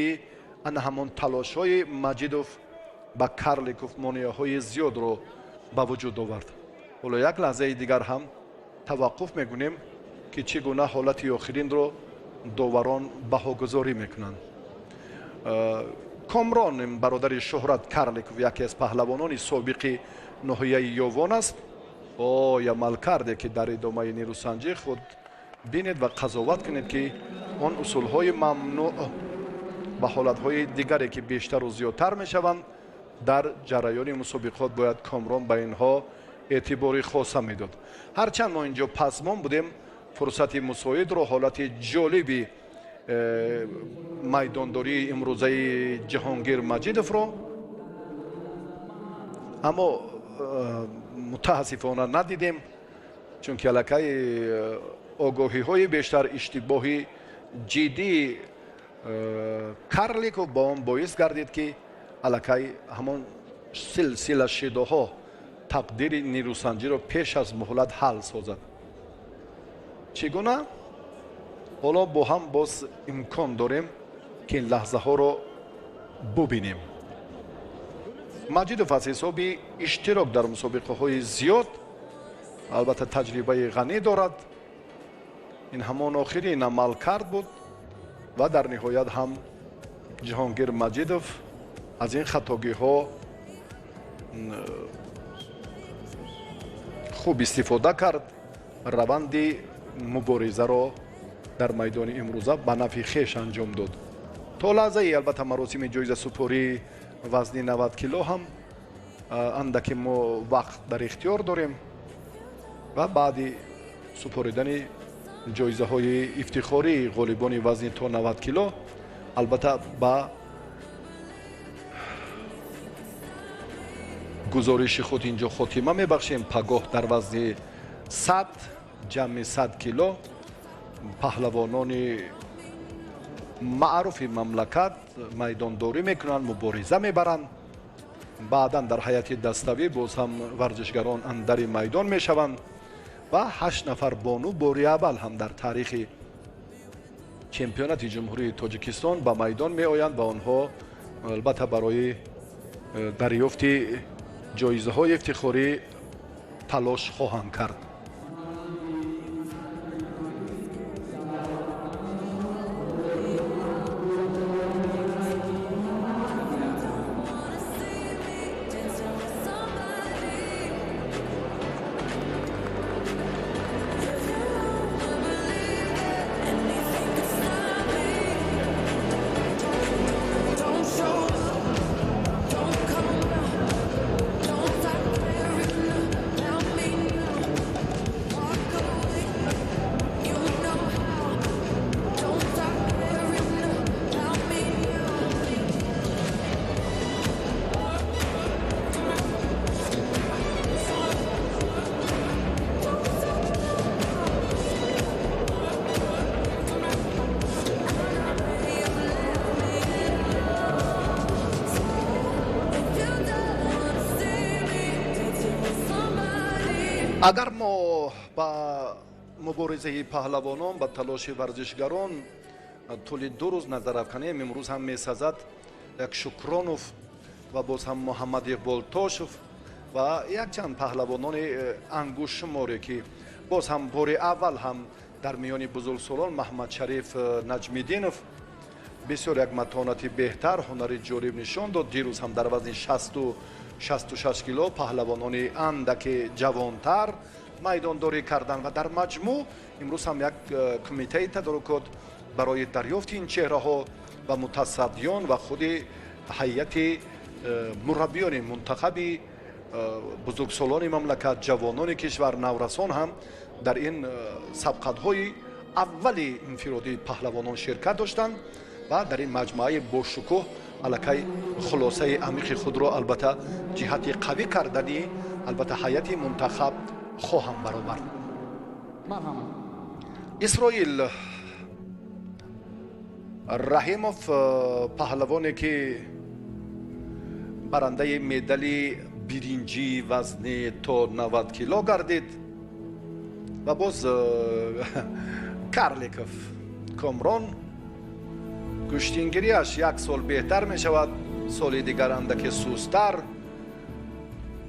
ان همون تلاش های مجیدوف با کارلیکوف مانعه های زیاد رو به وجود آورد. حالا یک لحظه دیگر هم توقف میکنیم که چگونه حالت آخرین رو داوران بهاگذاری میکنند. کامران برادر شهرت کارلیکوف یکی از پهلوانان سابق ناحیه یوان است. عمل کرده که در ادامه نیروسنجی خود بینید و قضاوت کنید که آن اصول های ممنوع و حالت های دیگری که بیشتر و زیادتر می شوند در جریان مسابقات باید کامران به اینها اعتباری خاصه میداد. هرچند ما اینجا پسمان بودیم فرصت مساعد رو حالت جالبی میدانداری امروزه جهانگیر مجیدوف رو، اما متاسفانه ندیدیم چون که الکی آگاهی های بیشتر اشتباهی جدی کارلیکوف با آن باعث گردید که الکی همون سلسله شیدوها تقدیر نیروسنجی رو پیش از مهلت حل سازد. چگونه؟ حالا با هم باز امکان داریم که این لحظه ها رو ببینیم. مجیدوف از حساب اشتراک در مسابقه های زیاد البته تجربه غنی دارد. این همان آخرین عمل کرد بود و در نهایت هم جهانگیر مجیدوف از این خطاگی ها خوب استفاده کرد، روند مبارزه را در میدان امروزه به نفع خویش انجام داد. تا لحظه البته مراسم جایزه سپاری وزن 90 کیلو هم اندکی ما وقت در اختیار داریم و بعد سپاریدن جایزه های افتخاری غالبان وزن تا 90 کیلو البته با گزارش خود اینجا خاتمه میبخشیم. پگاه در وزن 100 جمع 100 کیلو پهلوانان معروف مملکت میدانداری میکنند، مبارزه میبرند. بعدا در حیات دستوی باز هم ورزشگران اندر میدان میشوند و 8 نفر بانو باری اول هم در تاریخ چمپیونات جمهوری تاجیکستان به میدان می آیند و آنها البته برای دریافت جایزه های افتخاری تلاش خواهند کرد. агар мо ба муборизаи паҳлавонон ба талоши варзишгарон тӯли 2 рӯз назарафканем, имрӯз ҳам месазад як Шукронов ва боз ҳам Муҳаммад Иқбол Тошев ва якчанд паҳлавонони ангушшуморе ки боз ҳам бори аввал ҳам дар миёни бузургсолон Маҳмадшариф Наҷмиддинов бисёр як матонати беҳтар, ҳунари ҷолиб нишон дод. дирӯз ҳам дар вазни 66 кило паҳлавонони андаке ҷавонтар майдондорӣ карданд ва дар маҷмӯъ имрӯз ҳам як кумитаи тадорукот барои дарёфти ин чеҳраҳо ва мутасаддиён ва худи ҳайати мураббиёни мунтахаби бузургсолони мамлакат, ҷавонони кишвар, наврасон ҳам дар ин сабқатҳои аввали инфиродии паҳлавонон ширкат доштанд ва дар ин маҷмӯаи бошукӯҳ аллакай хулосаи амиқи худро албатта ҷиҳати қавӣ кардани албатта ҳайати мунтахаб хоҳам баровард. исроил Раҳимов паҳлавоне ки барандаи медали биринҷии вазни то 90 кило гардид ва боз Карликов Комрон гӯштингирияш як сол беҳтар мешавад, соли дигар андаке сустар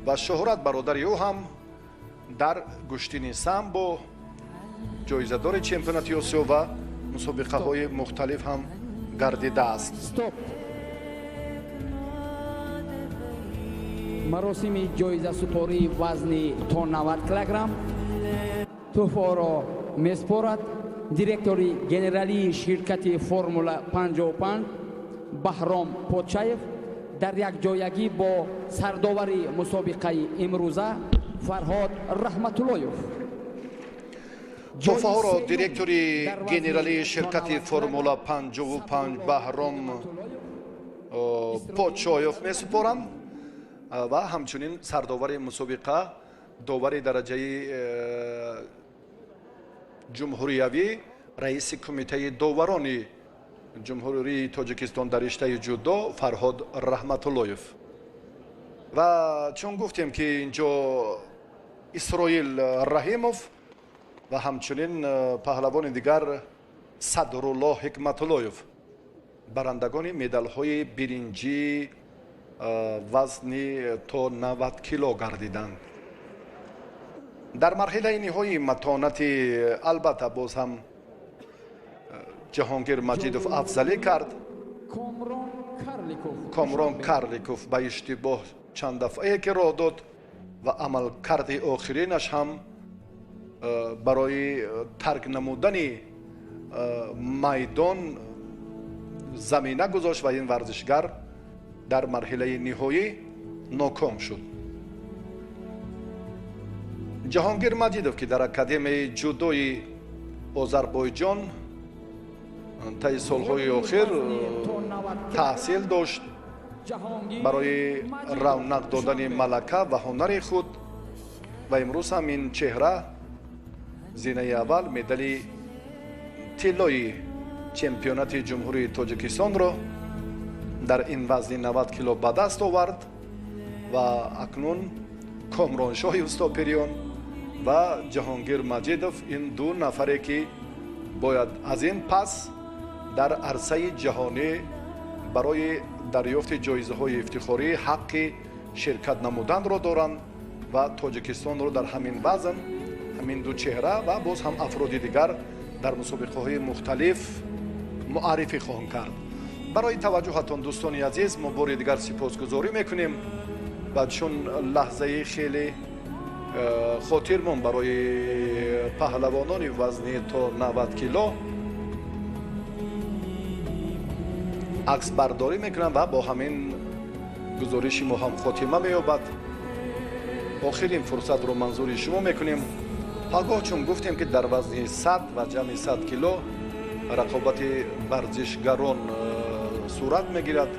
ва шӯҳрат бародари ӯ ҳам дар гӯштини самбо ҷоизадори чемпионати Осиё ва мусобиқаҳои мухталиф ҳам гардидааст. маросими ҷоизасупории вазни то 90 килограмм туҳфаро меспорад директори генералии ширкати Формула 55 Баҳром Подшаев дар якҷоягӣ бо сардовари мусобиқаи имрӯза Фарҳод Раҳматуллоев. тӯҳфаҳоро директори генералии ширкати Формула 55 Баҳром Подшоев месупоранд ва ҳамчунин сардовари мусобиқа довари дараҷаи ҷумҳуриявӣ раиси кумитаи доварони ҷумҳурии Тоҷикистон дар риштаи ҷудо Фарҳод Раҳматуллоев. ва чун гуфтем ки инҷо Исроил Раҳимов ва ҳамчунин паҳлавони дигар Садрулло Ҳикматуллоев барандагони медалҳои биринҷи вазни то 90 кило гардиданд. дар марҳилаи ниҳоии матонати албатта боз ҳам ҷаҳонгир Маҷидов афзалӣ кард. Комрон Карликов ба иштибоҳ чанд дафъае ки роҳ дод ва амалкарди охиринаш ҳам барои тарк намудани майдон замина гузошт ва ин варзишгар дар марҳилаи ниҳоӣ ноком шуд. ҷаҳонгир Маҷидов ки дар академияи ҷудои Озарбойҷон таи солҳои охир таҳсил дошт барои равнақ додани малака ва ҳунари худ ва имрӯз ҳам ин чеҳра зинаи аввал медали тиллои чемпионати ҷумҳурии Тоҷикистонро дар ин вазни 90 кило ба даст овард ва акнун Комроншоҳи Устопириён ва ҷаҳонгир Маҷидов ин ду нафаре ки бояд аз ин пас дар арсаи ҷаҳонӣ барои дарёфти ҷоизаҳои ифтихорӣ ҳаққи ширкат намуданро доранд ва Тоҷикистонро дар ҳамин вазн ҳамин ду чеҳра ва боз ҳам афроди дигар дар мусобиқаҳои мухталиф муаррифӣ хоҳанд кард. барои таваҷҷӯҳатон дӯстони азиз мо бори дигар сипосгузорӣ мекунем ва чун лаҳзаи хеле хотирмон барои паҳлавонони вазни то 90 кило аксбардорӣ мекунам ва бо ҳамин гузориши мо ҳам хотима меёбад. охирин фурсатро манзури шумо мекунем. ҳагоҳ чун гуфтем ки дар вазни 100 ва ҷамъи 100 кило рақобати варзишгарон сурат мегирад.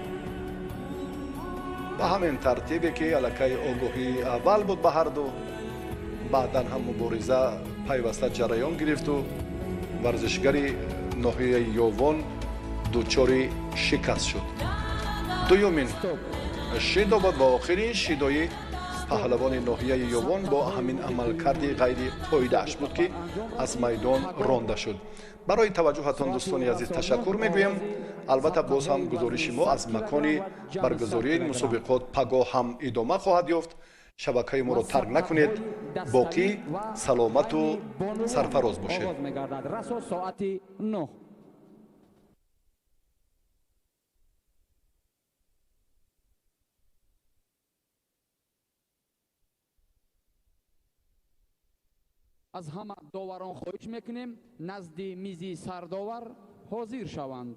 ба ҳамин тартибе ки аллакай огоҳии аввал буд ба ҳарду, баъдан ҳам мубориза пайваста ҷараён гирифту варзишгари ноҳияи Ёвон дучори шикаст шуд. дуюмин шидо буд ва охирин шидои паҳлавони ноҳияи ёвон бо ҳамин амалкарди ғайри қоидааш буд ки аз майдон ронда шуд. барои таваҷҷӯҳатон дӯстони азиз ташаккур мегӯям. албатта боз ҳам гузориши мо аз макони баргузории ин мусобиқот пагоҳ ҳам идома хоҳад ёфт. шабакаи моро тарк накунед. боқӣ саломату сарфароз бошед. از همه داوران خواهش میکنیم نزد میزی سرداور حاضر شوند.